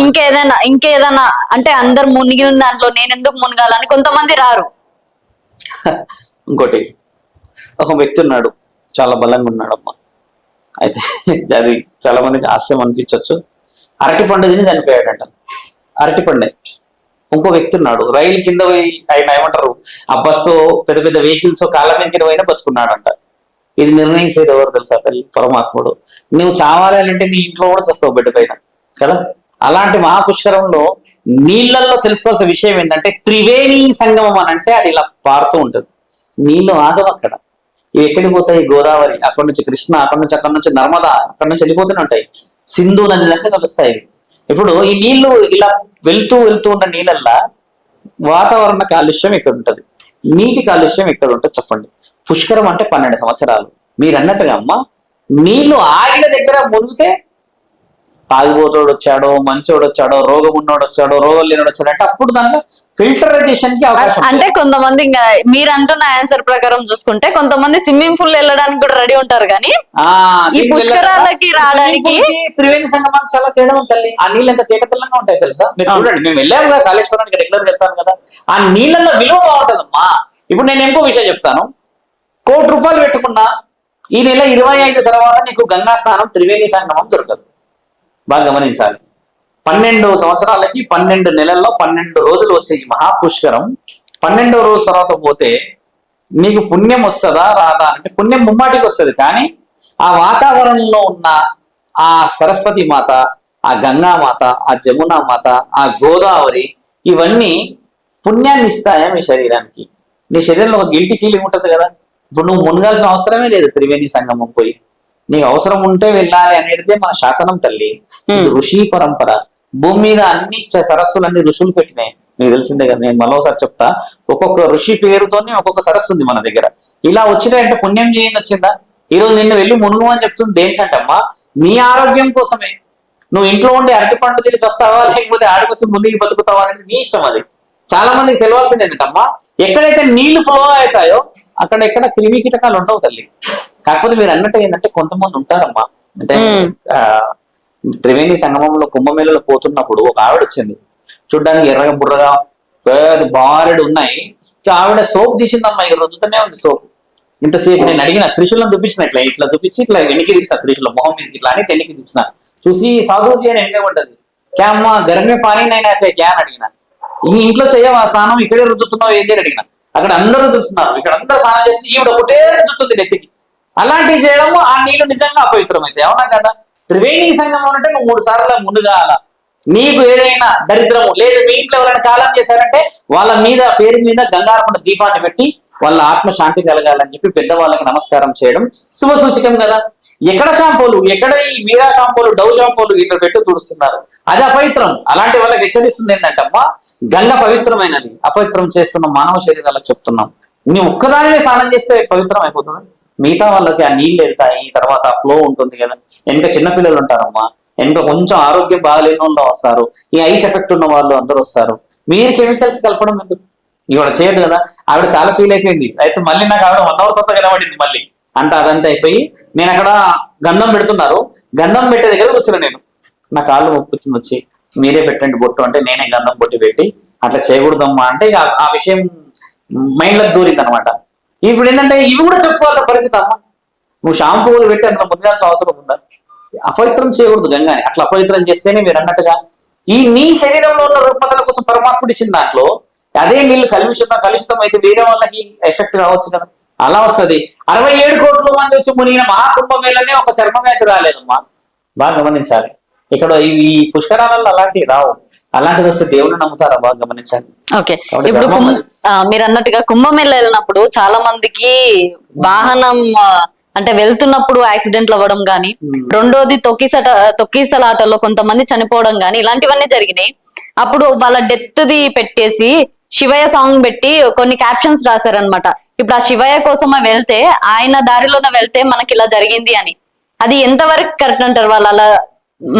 ఇంకేదైనా అంటే అందరు మునిగి దాంట్లో నేను ఎందుకు మునగాలని కొంతమంది రారు. ఇంకోటి, ఒక వ్యక్తి ఉన్నాడు, చాలా బలంగా ఉన్నాడు అమ్మా. అయితే అది చాలా మందికి హాస్యం అనిపించవచ్చు. అరటి పండు తిని చనిపోయాడంట. అరటి పండే. ఇంకో వ్యక్తి ఉన్నాడు, రైలు కింద పోయి ఆయన ఏమంటారు ఆ బస్సు పెద్ద పెద్ద వెహికల్స్ కాళ్ళ మీద పోయినా బతుకున్నాడంట. ఇది నిర్ణయించేది ఎవరు తెలుసా తల్లి? పరమాత్ముడు. నువ్వు చావాలంటే నీ ఇంట్లో కూడా చస్తావు బిడ్డ పైన కదా. అలాంటి మహాపుష్కరంలో నీళ్లలో తెలుసుకోవాల్సిన విషయం ఏంటంటే త్రివేణి సంగమం అని అంటే అది ఇలా పారుతూ ఉంటుంది. నీళ్లు ఆగవు అక్కడ. ఇవి ఎక్కడికి పోతాయి? గోదావరి, అక్కడి నుంచి కృష్ణ, అక్కడి నుంచి నర్మదా, అక్కడి నుంచి వెళ్ళిపోతూనే ఉంటాయి. సింధు నది దాకా కలుస్తాయి. ఇప్పుడు ఈ నీళ్లు ఇలా వెళ్తూ ఉన్న నీళ్ళల్లా వాతావరణ కాలుష్యం ఇక్కడ ఉంటుంది, నీటి కాలుష్యం ఇక్కడ ఉంటుంది. చెప్పండి, పుష్కరం అంటే 12 సంవత్సరాలు. మీరు అన్నట్టుగా అమ్మ, నీళ్లు ఆగిన దగ్గర మునిగితే తాగిపోతోడు వచ్చాడో, మంచోడు వచ్చాడో, రోగం ఉన్నోడు వచ్చాడో, రోగం లేనోడు వచ్చాడో అంటే అప్పుడు దాంట్లో ఫిల్టరైజేషన్ కి అవకాశం. అంటే కొంతమంది ఇంకా మీరు అంటున్న ఆన్సర్ ప్రకారం చూసుకుంటే కొంతమంది స్విమ్మింగ్ పూల్ వెళ్ళడానికి కూడా రెడీ ఉంటారు, కానీ ఈ పుష్కరాలకి రావడానికి త్రివేణి సంగమానికి చాలా తేడా ఉంటుంది. ఆ నీళ్ళు ఎంత తేట తెల్లంగా ఉంటాయి తెలుసా? మీరు చూడండి, మేము వెళ్ళాము కదా కాళేశ్వరానికి, రెగ్యులర్ వెళ్తాను కదా, ఆ నీళ్ళల్లో విలువ బాగుంటుందమ్మా. ఇప్పుడు నేను ఇంకో విషయం చెప్తాను. 1 కోటి రూపాయలు పెట్టుకున్నా ఈ నెల 25 తర్వాత నీకు గంగా స్నానం త్రివేణి సంగమం దొరకదు. బాగా గమనించాలి. 12 సంవత్సరాలకి 12 నెలల్లో 12 రోజులు వచ్చే ఈ మహాపుష్కరం 12వ రోజు తర్వాత పోతే నీకు పుణ్యం వస్తుందా రాదా అంటే పుణ్యం ముమ్మాటికి వస్తుంది. కానీ ఆ వాతావరణంలో ఉన్న ఆ సరస్వతి మాత, ఆ గంగా మాత, ఆ జమునా మాత, ఆ గోదావరి, ఇవన్నీ పుణ్యాన్ని ఇస్తాయా మీ శరీరానికి? నీ శరీరంలో ఒక గిల్టీ ఫీలింగ్ ఉంటుంది కదా. ఇప్పుడు నువ్వు మునగాల్సిన అవసరమే లేదు త్రివేణి సంగమం పోయి. నీకు అవసరం ఉంటే వెళ్ళాలి అనేది మన శాసనం తల్లి. ఋషి పరంపర. భూమి మీద అన్ని సరస్సులన్నీ ఋషులు పెట్టినాయి, మీకు తెలిసిందే కదా. నేను మరోసారి చెప్తా, ఒక్కొక్క ఋషి పేరుతోనే ఒక్కొక్క సరస్సు ఉంది మన దగ్గర. ఇలా వచ్చినాయంటే పుణ్యం చేయండి వచ్చిందా? ఈ రోజు నిన్ను వెళ్ళి మునుగు అని చెప్తుంది దేనికంటే అమ్మా, నీ ఆరోగ్యం కోసమే. నువ్వు ఇంట్లో ఉండి అరటి పండు తిని వస్తావా, లేకపోతే ఆడికొచ్చి మునిగి బతుకుతావా అనేది నీ ఇష్టం. అది చాలా మందికి తెలియాల్సింది ఏంటమ్మా, ఎక్కడైతే నీళ్లు ఫ్లో అవుతాయో అక్కడ ఎక్కడ క్రిమి కీటకాలు ఉండవు తల్లి. కాకపోతే మీరు అన్నట్టు ఏంటంటే కొంతమంది ఉంటారమ్మా, అంటే త్రివేణి సంగమంలో కుంభమేళలో పోతున్నప్పుడు ఒక ఆవిడ వచ్చింది, చూడ్డానికి ఎర్రగా బుర్రగా బారెడు ఉన్నాయి. ఆవిడ సోప్ తీసిందమ్మా, ఇక రుద్దుతూనే ఉంది సోప్. ఇంతసేపు నేను అడిగిన త్రిశూలం చూపించిన, ఇట్లా చూపించి ఇట్లా వెనక్కి తీసిన, త్రిశూలం మొహం మీద ఇట్లా అని వెనక్కి తీసిన. చూసి సాధుజీ అని వెనక పడ్డది. క్యా అమ్మా గర్మే పానీ నైనా క్యా అని అడిగిన. ఈ ఇంట్లో చేయవా స్నానం, ఇక్కడే రుద్దుతున్నావు ఏంటి అని అడిగిన. అక్కడ అందరూ రుద్దుతున్నారు, ఇక్కడ అందరూ స్నానం చేసి ఈవిడ ఒకటే రుద్దుతుంది నెత్తికి. అలాంటివి చేయడము ఆ నీళ్లు నిజంగా అపవిత్రం అయితే అవునా కదా. త్రివేణి సంగమం అంటే నువ్వు 3 సార్లు మునుగాల. నీకు ఏదైనా దరిద్రము లేదు, మీ ఇంట్లో ఎవరైనా కాలం చేశారంటే వాళ్ళ మీద పేరు మీద గంగారపణ దీపాన్ని పెట్టి వాళ్ళ ఆత్మ శాంతి కలగాలని చెప్పి పెద్దవాళ్ళకి నమస్కారం చేయడం శుభ సూచకం కదా. ఎక్కడ షాంపూలు, ఎక్కడ ఈ మీరా షాంపూలు, డవ్ షాంపూలు ఇట్లా పెట్టి తుడుస్తున్నారు, అది అపవిత్రం. అలాంటి వాళ్ళకి హెచ్చరిస్తుంది ఏంటంటమ్మా, గంగ పవిత్రమైనది, అపవిత్రం చేస్తున్న మానవ శరీరాలకు చెప్తున్నాం. నీ ఒక్కదానివే స్నానం చేస్తే పవిత్రం అయిపోతుంది, మిగతా వాళ్ళకి ఆ నీళ్ళు వెళ్తాయి, తర్వాత ఫ్లో ఉంటుంది కదా. వెనక చిన్నపిల్లలు ఉంటారమ్మా, వెనక కొంచెం ఆరోగ్యం బాగాలేని వాళ్ళు వస్తారు, ఈ ఐస్ ఎఫెక్ట్ ఉన్న వాళ్ళు అందరూ వస్తారు. మీరు కెమికల్స్ కలపడం ఎందుకు? ఇవాళ చేయదు కదా. ఆవిడ చాలా ఫీల్ అయిపోయింది. అయితే మళ్ళీ నాకు ఆవిడ 1 అవర్ తర్వాత కనబడింది మళ్ళీ. అంటే అదంతా అయిపోయి నేను అక్కడ గంధం పెడుతున్నారు, గంధం పెట్టే దగ్గర కూర్చున్నా నేను. నా కాళ్ళు మొప్పుచ్చింది వచ్చి, మీరే పెట్టండి బొట్టు అంటే నేనే గంధం బొట్టి పెట్టి అట్లా చేయకూడదమ్మా అంటే ఇక ఆ విషయం మైండ్లోకి దూరింది అనమాట. ఇప్పుడు ఏంటంటే ఇవి కూడా చెప్పుకోవాల్సిన పరిస్థితి అమ్మా. నువ్వు షాంపూలు పెట్టి అందులో మునిగాల్సిన అవసరం ఉందా? అపవిత్రం చేయకూడదు గంగాని. అట్లా అపవిత్రం చేస్తేనే మీరు అన్నట్టుగా ఈ నీ శరీరంలో ఉన్న రుగ్మతల కోసం పరమాత్ముడు ఇచ్చిన దాంట్లో అదే నీళ్లు కలుషితం అయితే వేరే వాళ్ళకి ఎఫెక్ట్ కావచ్చు కదా. అలా వస్తుంది. 67 కోట్ల మంది వచ్చి మునిగిన మహాకుంభమేళనే ఒక చర్మ వ్యాధి రాలేదమ్మా, బాగా గమనించాలి. ఇక్కడ ఈ పుష్కరాలలో అలాంటివి రావు. అలాంటిది వస్తే దేవుని నమ్ముతారా, బాగా గమనించాలి. ఓకే, ఇప్పుడు మీరు అన్నట్టుగా కుంభమేళ వెళ్ళినప్పుడు చాలా మందికి వాహనం అంటే వెళ్తున్నప్పుడు యాక్సిడెంట్లు అవ్వడం గానీ, రెండోది తొక్కిసలాటలో కొంతమంది చనిపోవడం గానీ ఇలాంటివన్నీ జరిగినాయి. అప్పుడు వాళ్ళ డెత్ ది పెట్టేసి శివయ్య సాంగ్ పెట్టి కొన్ని క్యాప్షన్స్ రాశారనమాట. ఇప్పుడు ఆ శివయ్య కోసమే వెళ్తే, ఆయన దారిలోనే వెళ్తే మనకి ఇలా జరిగింది అని. అది ఎంతవరకు కరెక్ట్ అంటారు? వాళ్ళు అలా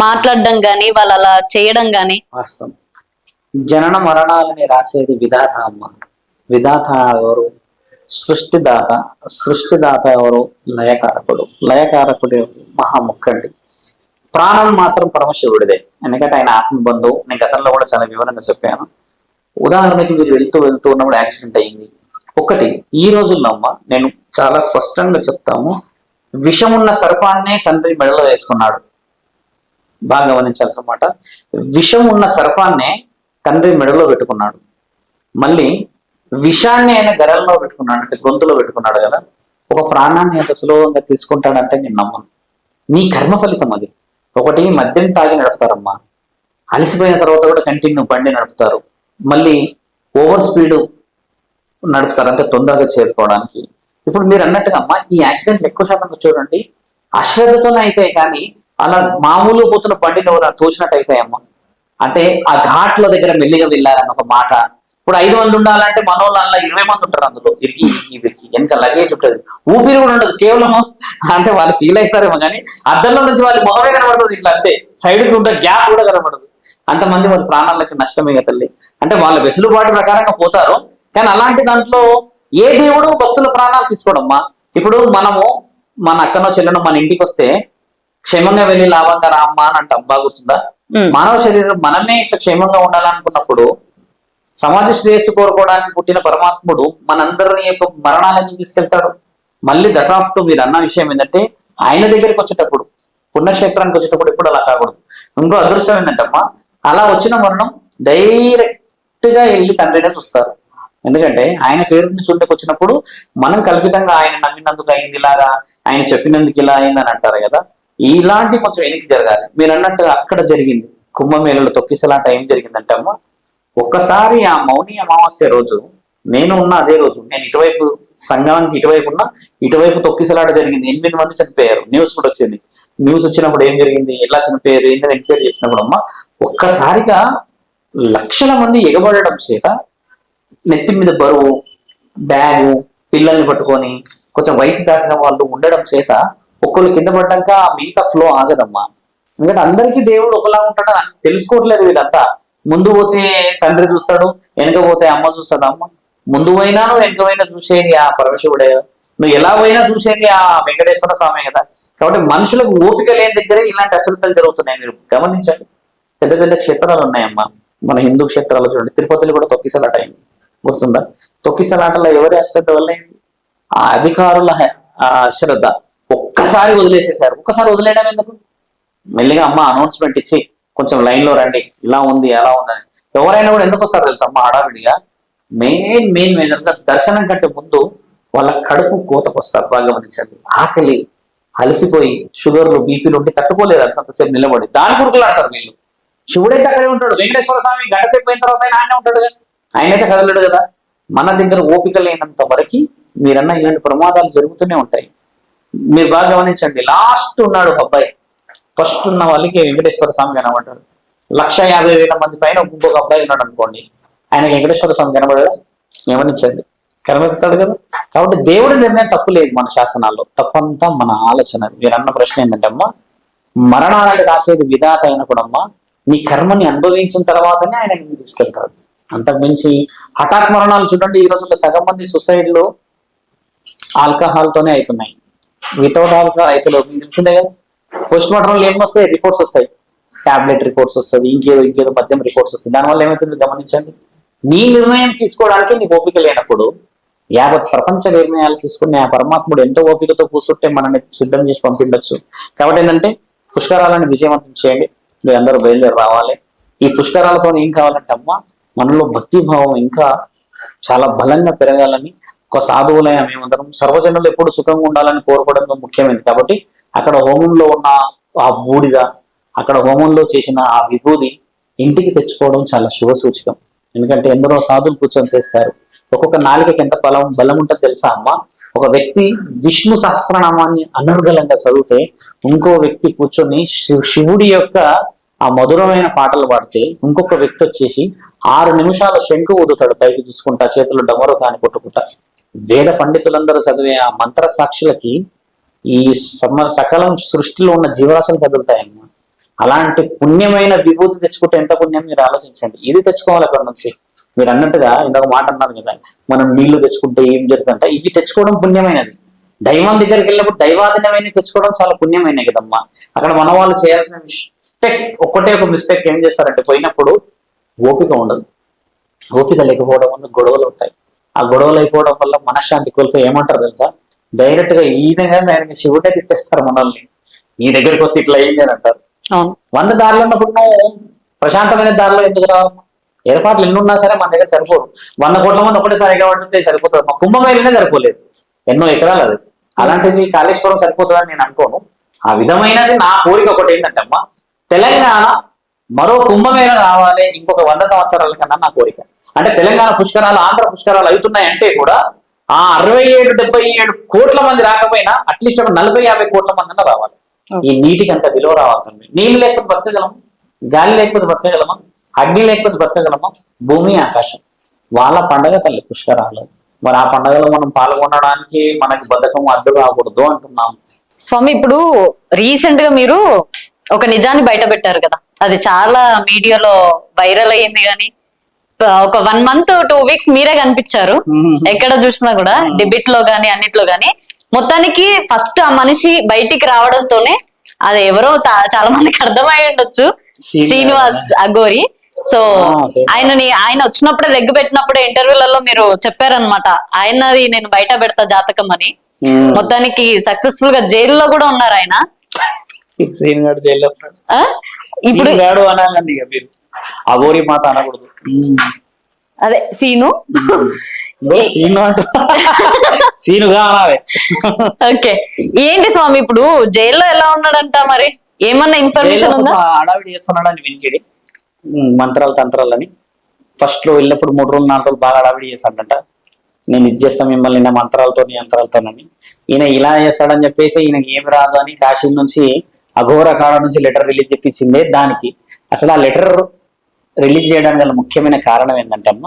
మాట్లాడడం గాని, వాళ్ళు అలా చేయడం గాని. వాస్తవం. జనన మరణాలని రాసేది విధాత అమ్మ. విధాత ఎవరు? సృష్టిదాత. సృష్టిదాత ఎవరు? లయకారకుడు. లయకారకుడు మహాముఖండి. ప్రాణం మాత్రం పరమశివుడిదే, ఎందుకంటే ఆయన ఆత్మబంధువు. నేను గతంలో కూడా చాలా వివరంగా చెప్పాను. ఉదాహరణకి మీరు వెళ్తూ ఉన్నప్పుడు యాక్సిడెంట్ అయ్యింది. ఒకటి ఈ రోజుల్లో అమ్మ నేను చాలా స్పష్టంగా చెప్తాము, విషమున్న సర్పాన్నే తండ్రి మెడలో వేసుకున్నాడు. బాగా గమనించాలన్నమాట. విషం ఉన్న సర్పాన్నే తండ్రి మెడలో పెట్టుకున్నాడు. మళ్ళీ విషాన్ని ఆయన గరల్లో పెట్టుకున్నాడు, అంటే గొంతులో పెట్టుకున్నాడు కదా. ఒక ప్రాణాన్ని అంత సులభంగా తీసుకుంటాడంటే నేను నమ్మను. నీ కర్మ ఫలితం అది. ఒకటి మద్యం తాగి నడుపుతారమ్మా, అలసిపోయిన తర్వాత కూడా కంటిన్యూ బండి నడుపుతారు. మళ్ళీ ఓవర్ స్పీడ్ నడుపుతారు, అంటే తొందరగా చేరుకోవడానికి. ఇప్పుడు మీరు అన్నట్టుగా అమ్మా, ఈ యాక్సిడెంట్లు ఎక్కువ శాతం చూడండి అశ్రద్ధతోనే అవుతాయి, కానీ అలా మామూలు పోతున్న బండిని ఎవరైనా తోచినట్టు అవుతాయమ్మా. అంటే ఆ ఘాట్ల దగ్గర మెల్లిగా వెళ్ళాలని ఒక మాట. ఇప్పుడు 5 మంది ఉండాలంటే మనోళ్ళు అలా 20 మంది ఉంటారు, అందులో ఇరికి వెనక లగేజ్ ఉంటుంది, ఊపిరి కూడా ఉండదు. కేవలం అంటే వాళ్ళు ఫీల్ అవుతారేమో కానీ అద్దంలో నుంచి వాళ్ళ మొహమే కనబడుతుంది ఇట్లా, అంతే. సైడ్కి ఉంటే గ్యాప్ కూడా కనబడదు. అంతమంది వాళ్ళ ప్రాణాలకి నష్టమే తల్లి. అంటే వాళ్ళ వెసులుబాటు ప్రకారంగా పోతారు, కానీ అలాంటి దాంట్లో ఏ దేవుడు భక్తుల ప్రాణాలు తీసుకోవడమ్మా. ఇప్పుడు మనము మన అక్కనో చెల్లెనో మన ఇంటికి వస్తే క్షేమంగా వెళ్ళి లాభంగా రామ్మా అని అంటే అబ్బా గుర్తుందా. మానవ శరీరం మనమే ఇట్లా క్షేమంగా ఉండాలనుకున్నప్పుడు సమాజ శ్రేయస్సు కోరుకోవడానికి పుట్టిన పరమాత్ముడు మనందరిని యొక్క మరణాలని తీసుకెళ్తాడు. మళ్ళీ దటాఫ్టు మీరు అన్న విషయం ఏంటంటే, ఆయన దగ్గరికి వచ్చేటప్పుడు, పుణ్యక్షేత్రానికి వచ్చేటప్పుడు ఎప్పుడు అలా కాకూడదు. ఇంకో అదృష్టం ఏంటంటమ్మా, అలా వచ్చిన మరణం డైరెక్ట్ గా వెళ్ళి తండ్రినే చూస్తారు. ఎందుకంటే ఆయన పేరు నుంచి ఉండకు వచ్చినప్పుడు మనం కల్పితంగా ఆయన నమ్మినందుకు అయింది ఇలాగా, ఆయన చెప్పినందుకు ఇలా అయింది అని అంటారు కదా. ఇలాంటి కొంచెం వెనక్కి జరగాలి. మీరు అన్నట్టుగా అక్కడ జరిగింది కుంభమేళలో తొక్కిసలాట ఏం జరిగిందంటే అమ్మా, ఒక్కసారి ఆ మౌని అమావాస్య రోజు నేను ఉన్న అదే రోజు నేను ఇటువైపు సంఘానికి ఇటువైపు ఉన్నా, ఇటువైపు తొక్కిసలాట జరిగింది. 8 మంది చనిపోయారు, న్యూస్ కూడా వచ్చింది. న్యూస్ వచ్చినప్పుడు ఏం జరిగింది, ఎట్లా చనిపోయారు, ఏంటని ఎంక్వైరీ చేసినప్పుడు అమ్మ ఒక్కసారిగా లక్షల మంది ఎగబడడం చేత నెత్తి మీద బరువు, బ్యాగు, పిల్లల్ని పట్టుకొని కొంచెం వయసు దాటిన వాళ్ళు ఉండడం చేత ఒక్కళ్ళు కింద పడ్డాక ఆ మిగతా ఫ్లో ఆగదమ్మా. ఎందుకంటే అందరికీ దేవుడు ఒకలా ఉంటాడు అని తెలుసుకోవట్లేదు వీళ్ళంతా. ముందు పోతే తండ్రి చూస్తాడు, వెనక పోతే అమ్మ చూస్తాడు. అమ్మ ముందు పోయినాను వెనక పోయినా చూసేది ఆ పరమశివుడే కదా, నువ్వు ఎలా పోయినా చూసేది ఆ వెంకటేశ్వర స్వామి కదా. కాబట్టి మనుషులకు ఓపిక లేని దగ్గరే ఇలాంటి అసలుతలు జరుగుతున్నాయి. మీరు గమనించండి, పెద్ద పెద్ద క్షేత్రాలు ఉన్నాయమ్మా. మన హిందూ క్షేత్రాలు చూడండి, తిరుపతిలో కూడా తొక్కిసలాట అయింది, గుర్తుందా? తొక్కిసలాటలో ఎవరి అశ్రద్ధ వల్ల అయింది? ఆ అధికారుల అశ్రద్ధ. ఒక్కసారి వదిలేసేసారు. ఒక్కసారి వదిలేయడం ఎందుకు? మెల్లిగా అమ్మ అనౌన్స్మెంట్ ఇచ్చి కొంచెం లైన్ లో రండి, ఇలా ఉంది అలా ఉందని. ఎవరైనా కూడా ఎందుకు వస్తారు తెలుసు అమ్మ హడావిడిగా? మేజర్ గా దర్శనం కంటే ముందు వాళ్ళ కడుపు కోతకు వస్తారు. బాగా గమనించండి, ఆకలి అలసిపోయి షుగర్లు బీపీలు ఉంటే తట్టుకోలేదు అంతసేపు నిలబడి, దాని కొడుకులు అంటారు వీళ్ళు. శివుడైతే అక్కడే ఉంటాడు, వెంకటేశ్వర స్వామి గంట సేపు అయిన తర్వాత ఆయన ఉంటాడు కదా, ఆయనైతే కదలడు కదా. మన దగ్గర ఓపిక లేనంత వరకు మీరన్న ఇలాంటి ప్రమాదాలు జరుగుతూనే ఉంటాయి. మీరు బాగా గమనించండి, లాస్ట్ ఉన్నాడు అబ్బాయి, ఫస్ట్ ఉన్న వాళ్ళకి వెంకటేశ్వర స్వామి కనబడ్డాడు. 1,50,000 మంది పైన ఇంకొక అబ్బాయి ఉన్నాడు అనుకోండి, ఆయన వెంకటేశ్వర స్వామి కనబడదా? గమనించండి, కనబడతాడు కదా. కాబట్టి దేవుడి నిర్ణయం తప్పు లేదు మన శాసనాల్లో, తప్పంతా మన ఆలోచన. మీరు అన్న ప్రశ్న ఏంటంటే అమ్మా, మరణాలను రాసేది విధాత అయినప్పుడమ్మా నీ కర్మని అనుభవించిన తర్వాతనే ఆయన తీసుకెళ్తాడు. అంతకుమించి హఠాత్ మరణాలు చూడండి, ఈ రోజుల్లో సగం మంది సొసైటీలో ఆల్కహాల్ తోనే అవుతున్నాయి. వితౌట్ ఆల్కహాల్ అయితే మీకు తెలిసిందే కదా. పోస్ట్ మార్టంలో ఏమొస్తాయి? రిపోర్ట్స్ వస్తాయి, టాబ్లెట్ రిపోర్ట్స్ వస్తుంది, ఇంకేదో మద్యం రిపోర్ట్స్ వస్తాయి. దానివల్ల ఏమవుతుంది గమనించండి. నీ నిర్ణయం తీసుకోవడానికి నీకు ఓపిక లేనప్పుడు యావత్ ప్రపంచ నిర్ణయాలు తీసుకుని ఆ పరమాత్ముడు ఎంతో ఓపికతో కూర్చుంటే మనల్ని సిద్ధం చేసి పంపిండొచ్చు. కాబట్టి ఏంటంటే పుష్కరాలను విజయవంతం చేయండి, మీరు అందరూ బయలుదేరి రావాలి. ఈ పుష్కరాలతో ఏం కావాలంటే అమ్మ, మనలో భక్తిభావం ఇంకా చాలా బలంగా పెరగాలని, ఒక సాధువులైన మేమందరం సర్వజనులు ఎప్పుడు సుఖంగా ఉండాలని కోరుకోవడం ముఖ్యమైనది. కాబట్టి అక్కడ హోమంలో ఉన్న ఆ బూడిద, అక్కడ హోమంలో చేసిన ఆ విభూది ఇంటికి తెచ్చుకోవడం చాలా శుభ సూచకం. ఎందుకంటే ఎందరో సాధువులు కూర్చొని చేస్తారు. ఒక్కొక్క నాలుకకి ఎంత బలం ఉంటుందో తెలుసా అమ్మ? ఒక వ్యక్తి విష్ణు సహస్రనామాన్ని అనర్గళంగా చదివితే ఇంకో వ్యక్తి కూర్చొని శివుడి యొక్క ఆ మధురమైన పాటలు పాడితే ఇంకొక వ్యక్తి వచ్చేసి 6 నిమిషాల శంకు ఊదుతాడు పైకి చూసుకుంటా, చేతులు డమరు కాని కొట్టుకుంటా. వేద పండితులందరూ చదివే ఆ మంత్ర సాక్షులకి ఈ సకలం సృష్టిలో ఉన్న జీవరాశులు కదులుతాయమ్మా. అలాంటి పుణ్యమైన విభూతి తెచ్చుకుంటే ఎంత పుణ్యం మీరు ఆలోచించండి. ఇది తెచ్చుకోవాలి అక్కడ నుంచి. మీరు అన్నట్టుగా ఇంకొక మాట అన్నారు కదా, మనం నీళ్లు తెచ్చుకుంటే ఏం జరుగుతుందంటే ఇవి తెచ్చుకోవడం పుణ్యమైనది. దైవం దగ్గరికి వెళ్ళినప్పుడు దైవాధీనమైన తెచ్చుకోవడం చాలా పుణ్యమైనది కదమ్మా. అక్కడ మన వాళ్ళు చేయాల్సిన మిస్టేక్ ఒక మిస్టేక్ ఏం చేస్తారంటే, పోయినప్పుడు ఓపిక ఉండదు. ఓపిక లేకపోవడం వల్ల గొడవలు ఉంటాయి. ఆ గొడవలు అయిపోవడం వల్ల మనశ్శాంతి కోల్పోయి ఏమంటారు తెలుసా, డైరెక్ట్ గా ఆయన శివుడే తిట్టేస్తారు మనల్ని. ఈ దగ్గరికి వస్తే ఇట్లా అయింది అని అంటారు. 100 దారిలో ఉన్నప్పుడు నువ్వు ప్రశాంతమైన దారిలో ఎందుకు రావు? ఏర్పాట్లు ఎన్ని ఉన్నా సరే మన దగ్గర సరిపోదు. 100 కోట్ల మంది ఒకటేసారి ఎగబడితే సరిపోతుంది. మా కుంభమేళనే సరిపోలేదు, ఎన్నో ఎకరాలు అది. అలాంటిది కాళేశ్వరం సరిపోతుందని నేను అనుకోను. ఆ విధమైనది నా కోరిక ఒకటి ఏంటంటే అమ్మా, తెలంగాణ మరో కుంభమేళ రావాలి ఇంకొక 100 సంవత్సరాల కన్నా నా కోరిక. అంటే తెలంగాణ పుష్కరాలు, ఆంధ్ర పుష్కరాలు అవుతున్నాయి అంటే కూడా ఆ 67-77 కోట్ల మంది రాకపోయినా అట్లీస్ట్ ఒక 40-50 కోట్ల మంది అన్న రావాలి. ఈ నీటికి అంత విలువ రావాలి. నీళ్ళు లేకపోతే బతకగలమా? గాలి లేకపోతే బతకగలమా? అగ్ని లేకపోతే బతకగలమా? భూమి ఆకాశం వాళ్ళ పండగ తల్లి పుష్కరాలు. మరి ఆ పండగలో మనం పాల్గొనడానికి మనకి బద్ధకం అడ్డు రాకూడదు అంటున్నాం. స్వామి, ఇప్పుడు రీసెంట్ గా మీరు ఒక నిజాన్ని బయట పెట్టారు కదా, అది చాలా మీడియాలో వైరల్ అయ్యింది. కానీ ఒక 1 month 2 weeks మీరే కనిపించారు ఎక్కడ చూసినా కూడా, డిబేట్ లో గానీ అన్నిట్లో గానీ. మొత్తానికి ఫస్ట్ ఆ మనిషి బయటికి రావడంతోనే అది ఎవరో చాలా మందికి అర్థమై ఉండొచ్చు, శ్రీనివాస్ అఘోరి. సో ఆయన వచ్చినప్పుడే లెగ్ పెట్టినప్పుడే ఇంటర్వ్యూలలో మీరు చెప్పారనమాట, ఆయనది నేను బయట పెడతా జాతకం అని. మొత్తానికి సక్సెస్ఫుల్ గా జైల్లో కూడా ఉన్నారు ఆయన. ఇప్పుడు అఘోరి మాత అనకూడదు, అదే సీను సీనుగా అనాలి. ఓకే, ఏంటి స్వామి ఇప్పుడు జైల్లో ఎలా ఉన్నాడంట? మరి ఏమన్నా ఇన్ఫర్మేషన్ ఉందా? అడావిడి చేస్తున్నాడని వినికిడి, మంత్రాలు తంత్రాలని. ఫస్ట్ లో వెళ్ళినప్పుడు 3 రోజులు 4 రోజులు బాగా అడావిడి చేశాడంట. నేను ఇది చేస్తా మిమ్మల్ని నా మంత్రాలతోని యంత్రాలతోనని. ఈయన ఇలా చేస్తాడని చెప్పేసి ఈయనకి ఏమి రాదు అని కాశీ నుంచి అఘోర కాడ నుంచి లెటర్ రిలీజ్ చేపించిందే దానికి. అసలు ఆ లెటర్ రిలీజ్ చేయడానికి గల ముఖ్యమైన కారణం ఏంటంటే అమ్మ,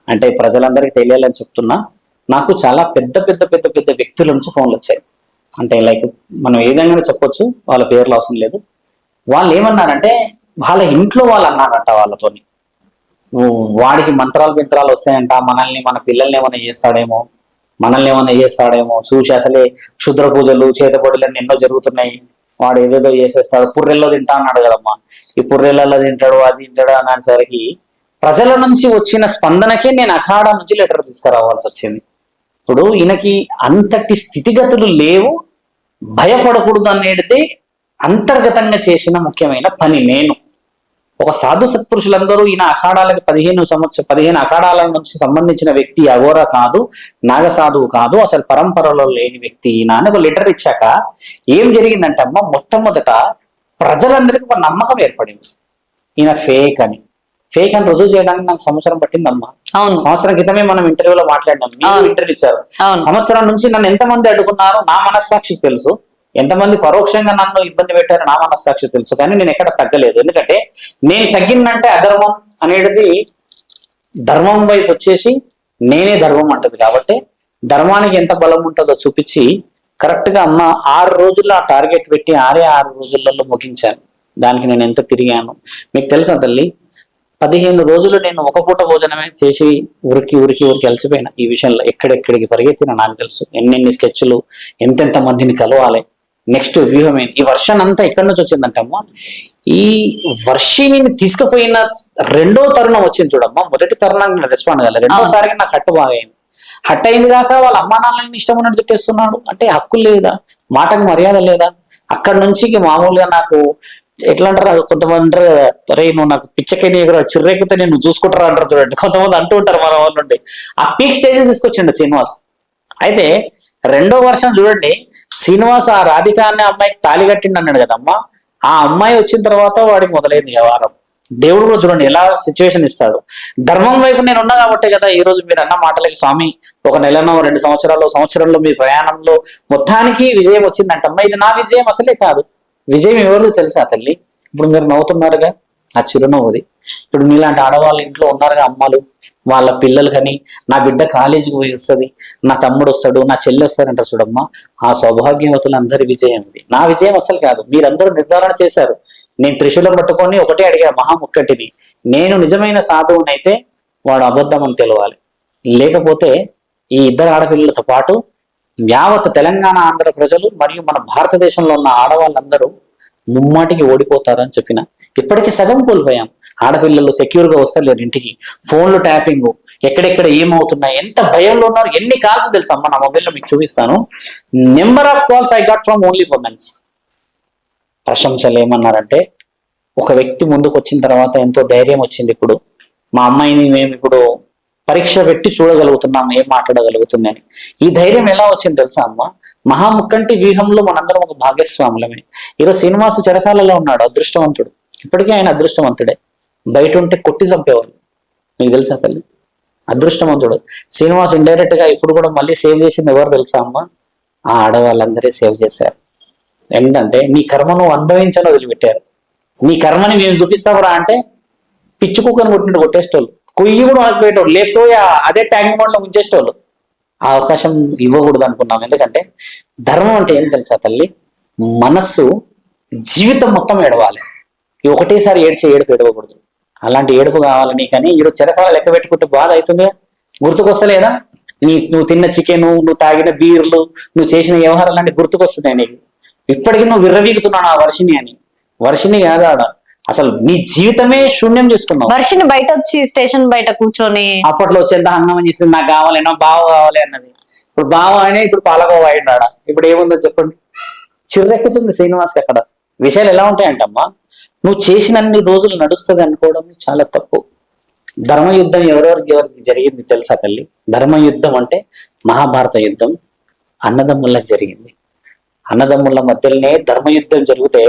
అంటే ప్రజలందరికీ తెలియాలని చెప్తున్నా, నాకు చాలా పెద్ద పెద్ద పెద్ద పెద్ద వ్యక్తుల నుంచి ఫోన్లు వచ్చాయి. అంటే లైక్ మనం ఏ విధంగా చెప్పొచ్చు, వాళ్ళ పేర్లు అవసరం లేదు. వాళ్ళు ఏమన్నారంటే వాళ్ళ ఇంట్లో వాళ్ళు అన్నారంట వాళ్ళతోని, వాడికి మంత్రాలు గింత్రాలు వస్తాయంట, మనల్ని మన పిల్లల్ని ఏమైనా చేస్తాడేమో చూసి, అసలే క్షుద్ర పూజలు చేతబడులు ఎన్నో జరుగుతున్నాయి, వాడు ఏదేదో చేసేస్తాడు, పుర్రెల్లో తింటా అన్నాడు కదమ్మా, ఈ పుర్రెలలో తింటాడు అది తింటాడు అనేసరికి ప్రజల నుంచి వచ్చిన స్పందనకే నేను అఖాడా నుంచి లెటర్ తీసుకురావాల్సి వచ్చింది. ఇప్పుడు ఈయనకి అంతటి స్థితిగతులు లేవు, భయపడకూడదు అనేది అంతర్గతంగా చేసిన ముఖ్యమైన పని. నేను ఒక సాధు సత్పురుషులందరూ ఈయన అఖాడాలకి 15 అఖాడాల నుంచి సంబంధించిన వ్యక్తి అఘోర కాదు, నాగసాధువు కాదు, అసలు పరంపరలో లేని వ్యక్తి ఈయన అని ఒక లెటర్ ఇచ్చాక ఏం జరిగిందంటే అమ్మ, మొట్టమొదట ప్రజలందరికీ ఒక నమ్మకం ఏర్పడింది ఈయన ఫేక్ అని రుజువు చేయడానికి నాకు సంవత్సరం పట్టిందమ్మా. అవును, సంవత్సరం క్రితమే మనం ఇంటర్వ్యూలో మాట్లాడినాం, మీరు ఇంటర్వ్యూ ఇచ్చారు. సంవత్సరం నుంచి నన్ను ఎంతమంది అడ్డుకున్నారో నా మనస్సాక్షికి తెలుసు, ఎంతమంది పరోక్షంగా నన్ను ఇబ్బంది పెట్టారో నా మనస్సాక్షి తెలుసు. కానీ నేను ఎక్కడ తగ్గలేదు, ఎందుకంటే నేను తగ్గిందంటే అధర్మం అనేది ధర్మం వైపు వచ్చేసి నేనే ధర్మం అంటది. కాబట్టి ధర్మానికి ఎంత బలం ఉంటుందో చూపించి కరెక్ట్ గా అమ్మ 6 రోజుల్లో ఆ టార్గెట్ పెట్టి 6 రోజులలో ముగించాను. దానికి నేను ఎంత తిరిగాను మీకు తెలుసా తల్లి. 15 రోజులు నేను ఒక పూట భోజనమే చేసి ఉరికి అలసిపోయినా. ఈ విషయంలో ఎక్కడెక్కడికి పరిగెత్తిన నాకు తెలుసు, ఎన్నెన్ని స్కెచ్లు, ఎంతెంత మందిని కలవాలి, నెక్స్ట్ వ్యూహమే. ఈ వర్షం అంతా ఎక్కడి నుంచి వచ్చిందంటే అమ్మ, ఈ వర్షిని తీసుకుపోయిన రెండో తరుణం వచ్చింది చూడమ్మా. మొదటి తరుణానికి నేను రెస్పాండ్ కాలేదు, రెండోసారికి నాకు హట్టు బాగా అయింది. హట్ అయింది కాక వాళ్ళ అమ్మా నాన్నని ఇష్టం ఉన్నట్టు తిట్టేస్తున్నాడు. అంటే హక్కు లేదా, మాటకు మర్యాద లేదా. అక్కడి నుంచి మామూలుగా నాకు ఎట్లా అంటారు, కొంతమంది అంటారు అరే నువ్వు నాకు పిచ్చకైనా ఎగురు చిర్రెక్కితే నేను చూసుకుంటారా అంటారు చూడండి, కొంతమంది అంటూ ఉంటారు మన వాళ్ళ నుండి. ఆ పీక్ స్టేజ్ తీసుకొచ్చిండు శ్రీనివాస్. అయితే రెండో వర్షం చూడండి, శ్రీనివాస్ ఆ రాధిక అనే అమ్మాయికి తాళి కట్టిండి అన్నాడు కదమ్మా. ఆ అమ్మాయి వచ్చిన తర్వాత వాడికి మొదలైంది వ్యవహారం. దేవుడు కూడా చూడండి ఎలా సిచ్యువేషన్ ఇస్తాడు. ధర్మం వైపు నేను ఉన్నా కాబట్టే కదా ఈ రోజు మీరు అన్న మాటలకి స్వామి ఒక నెలనో 2 సంవత్సరాల్లో మీ ప్రయాణంలో మొత్తానికి విజయం వచ్చిందంటమ్మా. ఇది నా విజయం అసలే కాదు. విజయం ఎవరిదో తెలుసా తల్లి? ఇప్పుడు మీరు నవ్వుతున్నారుగా, ఆ చిరునవ్వుది. ఇప్పుడు మీలాంటి ఆడవాళ్ళ ఇంట్లో ఉన్నారుగా అమ్మలు, వాళ్ళ పిల్లలు కానీ, నా బిడ్డ కాలేజీకి పోయి వస్తుంది, నా తమ్ముడు వస్తాడు, నా చెల్లి వస్తారంటారు చూడమ్మా. ఆ సౌభాగ్యవతులందరి విజయం ఇది. నా విజయం అసలు కాదు. మీరందరూ నిర్ధారణ చేశారు. నేను త్రిశూలం పట్టుకొని ఒకటే అడిగా మహాముక్కటిని, నేను నిజమైన సాధువునైతే వాడు అబద్ధం అని తెలవాలి, లేకపోతే ఈ 2 ఆడపిల్లలతో పాటు యావత్ తెలంగాణ ఆంధ్ర ప్రజలు మరియు మన భారతదేశంలో ఉన్న ఆడవాళ్ళందరూ ముమ్మాటికి ఓడిపోతారని చెప్పిన. ఇప్పటికీ సగం కోల్పోయాం. ఆడపిల్లలు సెక్యూర్ గా వస్తలేరు ఇంటికి, ఫోన్లు ట్యాపింగ్, ఎక్కడెక్కడ ఏమవుతున్నాయి, ఎంత భయంలో ఉన్నారు. ఎన్ని కాల్స్ తెలుసా అమ్మ, నా మొబైల్లో మీకు చూపిస్తాను. Number of calls I got from only women's. ప్రశంసలు ఏమన్నారంటే, ఒక వ్యక్తి ముందుకు వచ్చిన తర్వాత ఎంతో ధైర్యం వచ్చింది. ఇప్పుడు మా అమ్మాయిని మేము ఇప్పుడు పరీక్ష పెట్టి చూడగలుగుతున్నాం, ఏం మాట్లాడగలుగుతుంది అని. ఈ ధైర్యం ఎలా వచ్చింది తెలుసా అమ్మ? మహాముక్కంటి వ్యూహంలో మనందరం ఒక భాగస్వాములమే. ఈరోజు శ్రీనివాసు చెరసాలలో ఉన్నాడు, అదృష్టవంతుడు. ఇప్పటికీ ఆయన అదృష్టవంతుడే. బయట ఉంటే కొట్టి చంపేవాళ్ళు, మీకు తెలుసా తల్లి? అదృష్టవంతుడు శ్రీనివాస్. ఇండైరెక్ట్ గా ఇప్పుడు కూడా మళ్ళీ సేవ్ చేసింది ఎవరు తెలుసా అమ్మ? ఆ ఆడవాళ్ళందరే సేవ్ చేశారు. ఎందుకంటే నీ కర్మను అనుభవించని వదిలిపెట్టారు. నీ కర్మని మేము చూపిస్తామరా అంటే పిచ్చి కుక్కను కొట్టినట్టు కొట్టేసేటోళ్ళు, కొయ్యి కూడా ఆగిపోయేటోళ్ళు, లేకపోయి అదే ట్యాంక్ బండ్లో ఉంచేసేటోళ్ళు. ఆ అవకాశం ఇవ్వకూడదు అనుకున్నాం. ఎందుకంటే ధర్మం అంటే ఏం తెలుసా తల్లి? మనస్సు జీవితం మొత్తం ఏడవాలి. ఒకటేసారి ఏడుపు ఏడవకూడదు. అలాంటి ఏడుపు కావాలి నీకని ఈరోజు చెరసాల లెక్క పెట్టుకుంటే బాధ అవుతుందా? గుర్తుకొస్తలేదా? నువ్వు తిన్న చికెన్, నువ్వు తాగిన బీర్లు, నువ్వు చేసిన వ్యవహారాలు అంటే గుర్తుకొస్తున్నాయి నీకు. ఇప్పటికీ నువ్వు విర్రవీగుతున్నావు ఆ వర్షిని అని. వర్షిని కాదు ఆడ, అసలు నీ జీవితమే శూన్యం చేసుకున్నావు. వర్షిని బయట వచ్చి స్టేషన్ బయట కూర్చొని అప్పట్లో వచ్చేంత హంగమం చేసింది, నాకు కావాలేనో బావ కావాలి అన్నది. ఇప్పుడు బావ అయినా ఇప్పుడు పాలకోవ అయినాడ. ఇప్పుడు ఏముందో చెప్పండి. చిర్రెక్కుతుంది శ్రీనివాస్కి అక్కడ. విషయాలు ఎలా ఉంటాయంటమ్మా, నువ్వు చేసినన్ని రోజులు నడుస్తుంది అనుకోవడం చాలా తప్పు. ధర్మయుద్ధం ఎవరికి జరిగింది తెలుసా తల్లి? ధర్మయుద్ధం అంటే మహాభారత యుద్ధం అన్నదమ్ములకు జరిగింది. అన్నదమ్ముల మధ్యలోనే ధర్మయుద్ధం జరిగితే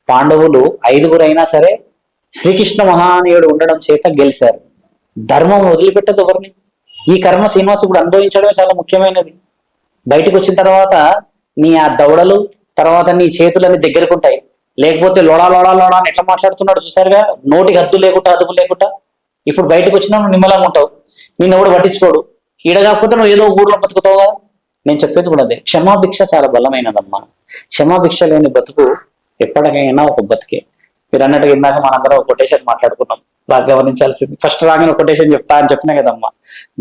పాండవులు 5గురు అయినా సరే శ్రీకృష్ణ మహానీయుడు ఉండడం చేత గెలిచారు. ధర్మం వదిలిపెట్టదు ఎవరిని. ఈ కర్మ శ్రీనివాసు ఇప్పుడు అనుభవించడమే చాలా ముఖ్యమైనది. బయటకు వచ్చిన తర్వాత నీ ఆ దవడలు, తర్వాత నీ చేతులన్నీ దగ్గరకుంటాయి. లేకపోతే లోడా లోడా లోడా అని ఎట్లా మాట్లాడుతున్నాడు చూసారుగా, నోటికి హద్దు లేకుండా అదుపు లేకుండా. ఇప్పుడు బయటకు వచ్చినా నువ్వు నిమ్మలంగా ఉంటావు, నిన్ను ఎవడు పట్టించుకోడు. ఈడ కాకపోతే నువ్వు ఏదో ఊర్లో బతుకుతావు కదా. నేను చెప్పేది కూడా అదే, క్షమాభిక్ష చాలా బలమైనదమ్మా. క్షమాభిక్ష లేని బతుకు ఎప్పటికైనా ఒక బతికే. మీరు అన్నట్టుగా ఇందాక మనందరం ఒక కొటేషన్ మాట్లాడుకున్నాం, బాగా గమనించాల్సింది. ఫస్ట్ రాగానే కొటేషన్ చెప్తా అని చెప్పినా కదమ్మా.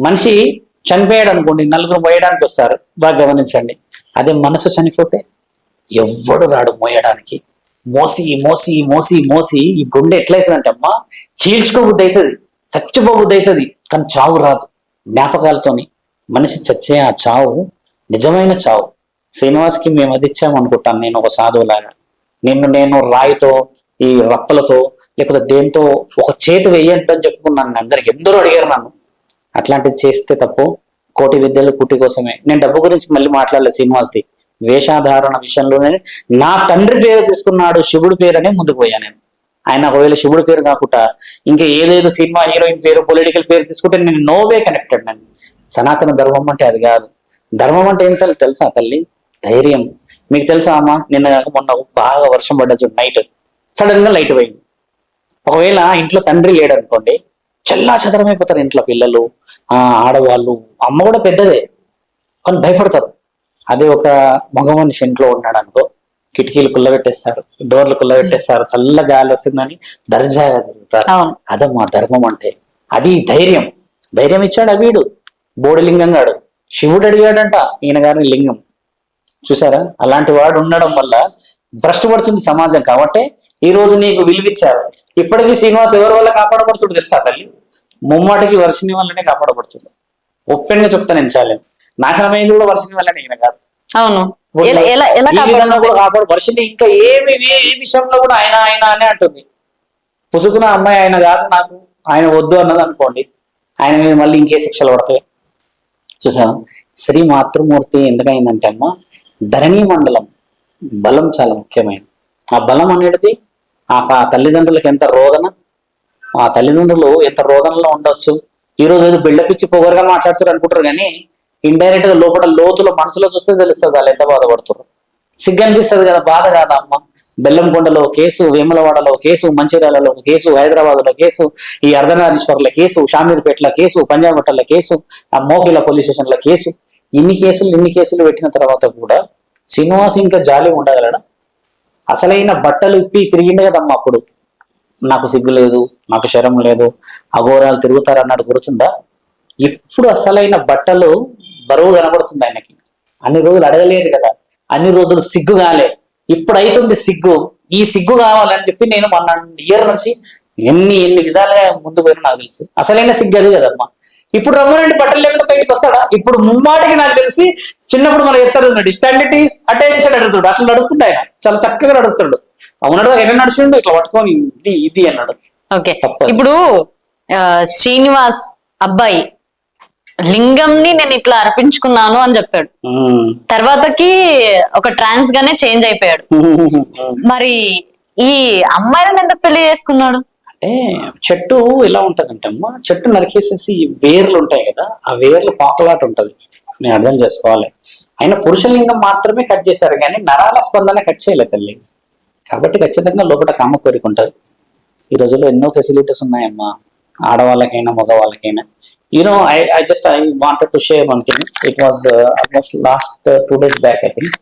మనిషి చనిపోయాడు అనుకోండి, నలుగురు మోయడానికి వస్తారు, బాగా గమనించండి. అదే మనసు చనిపోతే ఎవ్వడు రాడు మోయడానికి. మోసి మోసి మోసి మోసి ఈ గుండె ఎట్లయితుందంటే అమ్మా, చీల్చుకోబుద్ధి అవుతుంది, చచ్చిపోబుద్ధి అవుతుంది, కానీ చావు రాదు. జ్ఞాపకాలతోని మనిషి చచ్చే ఆ చావు నిజమైన చావు. శ్రీనివాస్కి మేము అది ఇచ్చామనుకుంటాను, నేను ఒక సాధువులాగా. నేను రాయితో, ఈ రప్పలతో, లేకపోతే దేంతో ఒక చేతి వేయద్దని చెప్పుకున్నాను. అందరికి ఎందరో అడిగారు నన్ను. అట్లాంటిది చేస్తే తప్పు. కోటి విద్యలు కుటి కోసమే. నేను డబ్బు గురించి మళ్ళీ మాట్లాడలేదు శ్రీనివాస్ది. వేషాధారణ విషయంలోనే నా తండ్రి పేరు తీసుకున్నాడు, శివుడి పేరు అనే ముందుకు పోయా నేను. ఆయన ఒకవేళ శివుడి పేరు కాకుండా ఇంకా ఏదేదో సినిమా హీరోయిన్ పేరు, పొలిటికల్ పేరు తీసుకుంటే నేను నోవే కనెక్టెడ్. నేను సనాతన ధర్మం అంటే అది కాదు. ధర్మం అంటే ఏం తెలుసా తల్లి? ధైర్యం. మీకు తెలుసా అమ్మా, నిన్న కాక మొన్న బాగా వర్షం పడ్డది, నైట్ సడన్ గా లైట్ పోయింది. ఒకవేళ ఇంట్లో తండ్రి లేడు అనుకోండి, చల్లా చెదరమైపోతారు ఇంట్లో పిల్లలు, ఆడవాళ్ళు. అమ్మ కూడా పెద్దదే కానీ భయపడతారు. అదే ఒక మగ మనిషి ఇంట్లో ఉన్నాడు అనుకో, కిటికీలు కుల్లబెట్టేస్తారు, డోర్లు కుల్లబెట్టేస్తారు, చల్ల గాలి వస్తుందని దర్జాగా తిరుగుతారు. అదమ్మా ధర్మం అంటే. అది ధైర్యం. ధైర్యం ఇచ్చాడు వీడు బోడిలింగం గాడు. శివుడు అడిగాడంట ఈయన గారిని లింగం. చూసారా, అలాంటి వాడు ఉండడం వల్ల భ్రష్టపడుతుంది సమాజం. కాబట్టి ఈ రోజు నీకు విలువిచ్చారు. ఇప్పటికీ శ్రీనివాస్ ఎవరి వల్ల కాపాడబడుతుంది తెలుసా తల్లి? ముమ్మాటికి వర్షిని వల్లనే కాపాడబడుతుంది. ఒప్పెన్గా చెప్తా నేను చాలేదు. నాశనమైంది కూడా వర్షిని వల్లనే, ఈయన కాదు. అవును, కాపాడు వర్షిని. ఇంకా ఏ విషయంలో కూడా ఆయన ఆయన అనే అంటుంది. పుసుకున్న అమ్మాయి ఆయన కాదు, నాకు ఆయన వద్దు అన్నది అనుకోండి, ఆయన మీద మళ్ళీ ఇంకే శిక్షలు పడతాయి. చూసాను, శ్రీ మాతృమూర్తి ఎందుకైందంటే అమ్మ, ధరణి మండలం బలం చాలా ముఖ్యమైన. ఆ బలం అనేది ఆ తల్లిదండ్రులకు ఎంత రోదన, ఆ తల్లిదండ్రులు ఎంత రోదనలో ఉండొచ్చు. ఈ రోజు ఏదో బిళ్ళపిచ్చి పొగరుగా మాట్లాడుతారు అనుకుంటారు, కానీ ఇండైరెక్ట్ గా లోపల లోతులో మనసులో చూస్తే తెలుస్తుంది వాళ్ళు ఎంత బాధపడుతారు. సిగ్గు అనిపిస్తుంది కదా, బాధ కాదా అమ్మ? బెల్లంకొండలో కేసు, వేములవాడలో కేసు, మంచిర్యాలలో కేసు, హైదరాబాద్ లో కేసు, ఈ అర్ధనారీశ్వర్ల కేసు, షామీర్పేటల కేసు, పంజాబట్టల కేసు, ఆ మోకిల పోలీస్ స్టేషన్ల కేసు. ఇన్ని కేసులు పెట్టిన తర్వాత కూడా శ్రీనివాస్ ఇంకా జాలి ఉండగలడా? అసలైన బట్టలు ఇప్పి తిరిగిండే కదమ్మా అప్పుడు. నాకు సిగ్గు లేదు, నాకు శరం లేదు, అఘోరాలు తిరుగుతారు అన్నాడు, గుర్తుందా? ఇప్పుడు అసలైన బట్టలు బరువు కనబడుతుంది ఆయనకి. అన్ని రోజులు అడగలేదు కదా, అన్ని రోజులు సిగ్గు కాలే, ఇప్పుడు అవుతుంది సిగ్గు. ఈ సిగ్గు కావాలని చెప్పి నేను మొన్న ఇయర్ నుంచి ఎన్ని విధాలుగా ముందు పోయినా నాకు తెలుసు. అసలైన సిగ్గు అది కదమ్మా. ఇప్పుడు రమ్మనండి, బట్టలు లేకుండా బయటకు వస్తాడా? ఇప్పుడు ముమ్మాటికి నాకు తెలిసి చిన్నప్పుడు మనం ఎత్తాడు డిస్టాండిటీస్ అటెన్షన్ అడుగుతాడు, అట్లా నడుస్తుండే ఆయన. చాలా చక్కగా నడుస్తాడు. అవునాడు ఎట్లా నడుస్తుండో ఇట్లా పట్టుకొని ఇది అన్నాడు. ఓకే, ఇప్పుడు శ్రీనివాస్ అబ్బాయి లింగంని నేను ఇట్లా అర్పించుకున్నాను అని చెప్పాడు. తర్వాతకి ఒక ట్రాన్స్ గానే చేంజ్ అయిపోయాడు. మరి ఈ అమ్మాయిలను ఎందుకు పెళ్లి చేసుకున్నాడు? అంటే చెట్టు ఎలా ఉంటదంటే అమ్మా, చెట్టు నరికేసేసి వేర్లు ఉంటాయి కదా, ఆ వేర్లు పాకులాట ఉంటది. నేను అర్థం చేసుకోవాలి. ఆయన పురుషలింగం మాత్రమే కట్ చేశారు, కానీ నరాల స్పందన కట్ చేయలేదు తల్లి. కాబట్టి ఖచ్చితంగా లోపల కామ కోరిక ఉంటుంది. ఈ రోజుల్లో ఎన్నో ఫెసిలిటీస్ ఉన్నాయమ్మా, ఆడవాళ్ళకైనా మగవాళ్ళకైనా. I wanted to share one thing. It was almost last 2 days back, I think.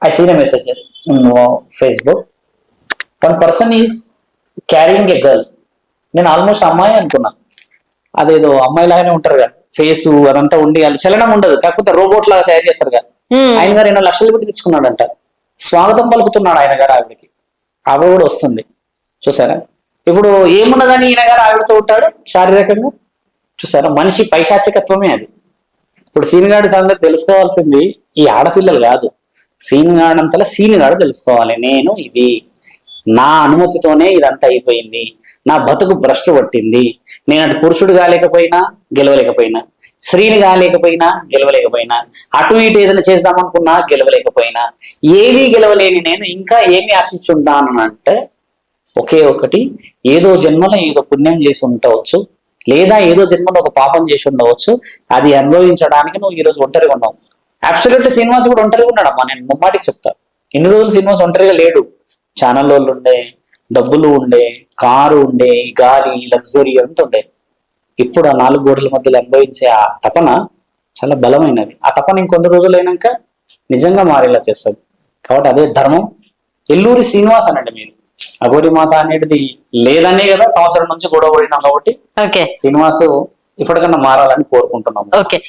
I seen a message in Facebook. One person is carrying a girl. నేను ఆల్మోస్ట్ అమ్మాయి అనుకున్నా. అదేదో అమ్మాయిలాగానే ఉంటారు కదా, ఫేస్ అదంతా ఉండి, వాళ్ళు చలనం ఉండదు, కాకపోతే రోబోట్ లాగా తయారు చేస్తారు కదా. ఆయన గారు 2 లక్షలు పెట్టి తెచ్చుకున్నాడంట. స్వాగతం పలుకుతున్నాడు ఆయన గారు ఆవిడకి. ఆవిడ కూడా వస్తుంది. చూసారా, ఇప్పుడు ఏమున్నదని ఈయన గారు ఆవిడతో ఉంటాడు శారీరకంగా. చూసారా, మనిషి పైశాచికత్వమే అది. ఇప్పుడు సీనిగాడి సంగతి తెలుసుకోవాల్సింది ఈ ఆడపిల్లలు కాదు, సీనిగాడంతలా సీనిగాడు తెలుసుకోవాలి. నేను ఇది నా అనుమతితోనే ఇదంతా అయిపోయింది, నా బతుకు భ్రష్టు పట్టింది. నేను అటు పురుషుడు కాలేకపోయినా గెలవలేకపోయినా, స్త్రీని కాలేకపోయినా గెలవలేకపోయినా, అటు ఇటు ఏదైనా చేద్దామనుకున్నా గెలవలేకపోయినా, ఏమీ గెలవలేని నేను ఇంకా ఏమి ఆశించుంటాను అంటే ఒకే ఒకటి, ఏదో జన్మలో ఏదో పుణ్యం చేసి ఉండవచ్చు, లేదా ఏదో జన్మలో ఒక పాపం చేసి ఉండవచ్చు. అది అనుభవించడానికి నువ్వు ఈ రోజు ఒంటరిగా ఉన్నావు. అబ్సల్యూట్లీ శ్రీనివాస్ కూడా ఒంటరిగా ఉన్నాడమ్మా. నేను ముమ్మాటికి చెప్తా, ఇన్ని రోజులు శ్రీనివాస్ ఒంటరిగా లేడు. ఛానల్ వాళ్ళు ఉండే, డబ్బులు ఉండే, కారు ఉండే, ఈ గాలి, లగ్జరీ అంతా ఉండే. ఇప్పుడు ఆ 4 గోడల మధ్యలో అనుభవించే ఆ తపన చాలా బలమైనది. ఆ తపన ఇంకొన్ని రోజులు అయినాక నిజంగా మారేలా చేస్తుంది. కాబట్టి అదే ధర్మం. ఎల్లూరి శ్రీనివాస్ అనండి మీరు, అఘోరి మాత అనేది లేదనే కదా సంవత్సరం నుంచి గొడవ పడినాం. కాబట్టి ఓకే శ్రీనివాసు ఇప్పటికన్నా మారాలని కోరుకుంటున్నాము. ఓకే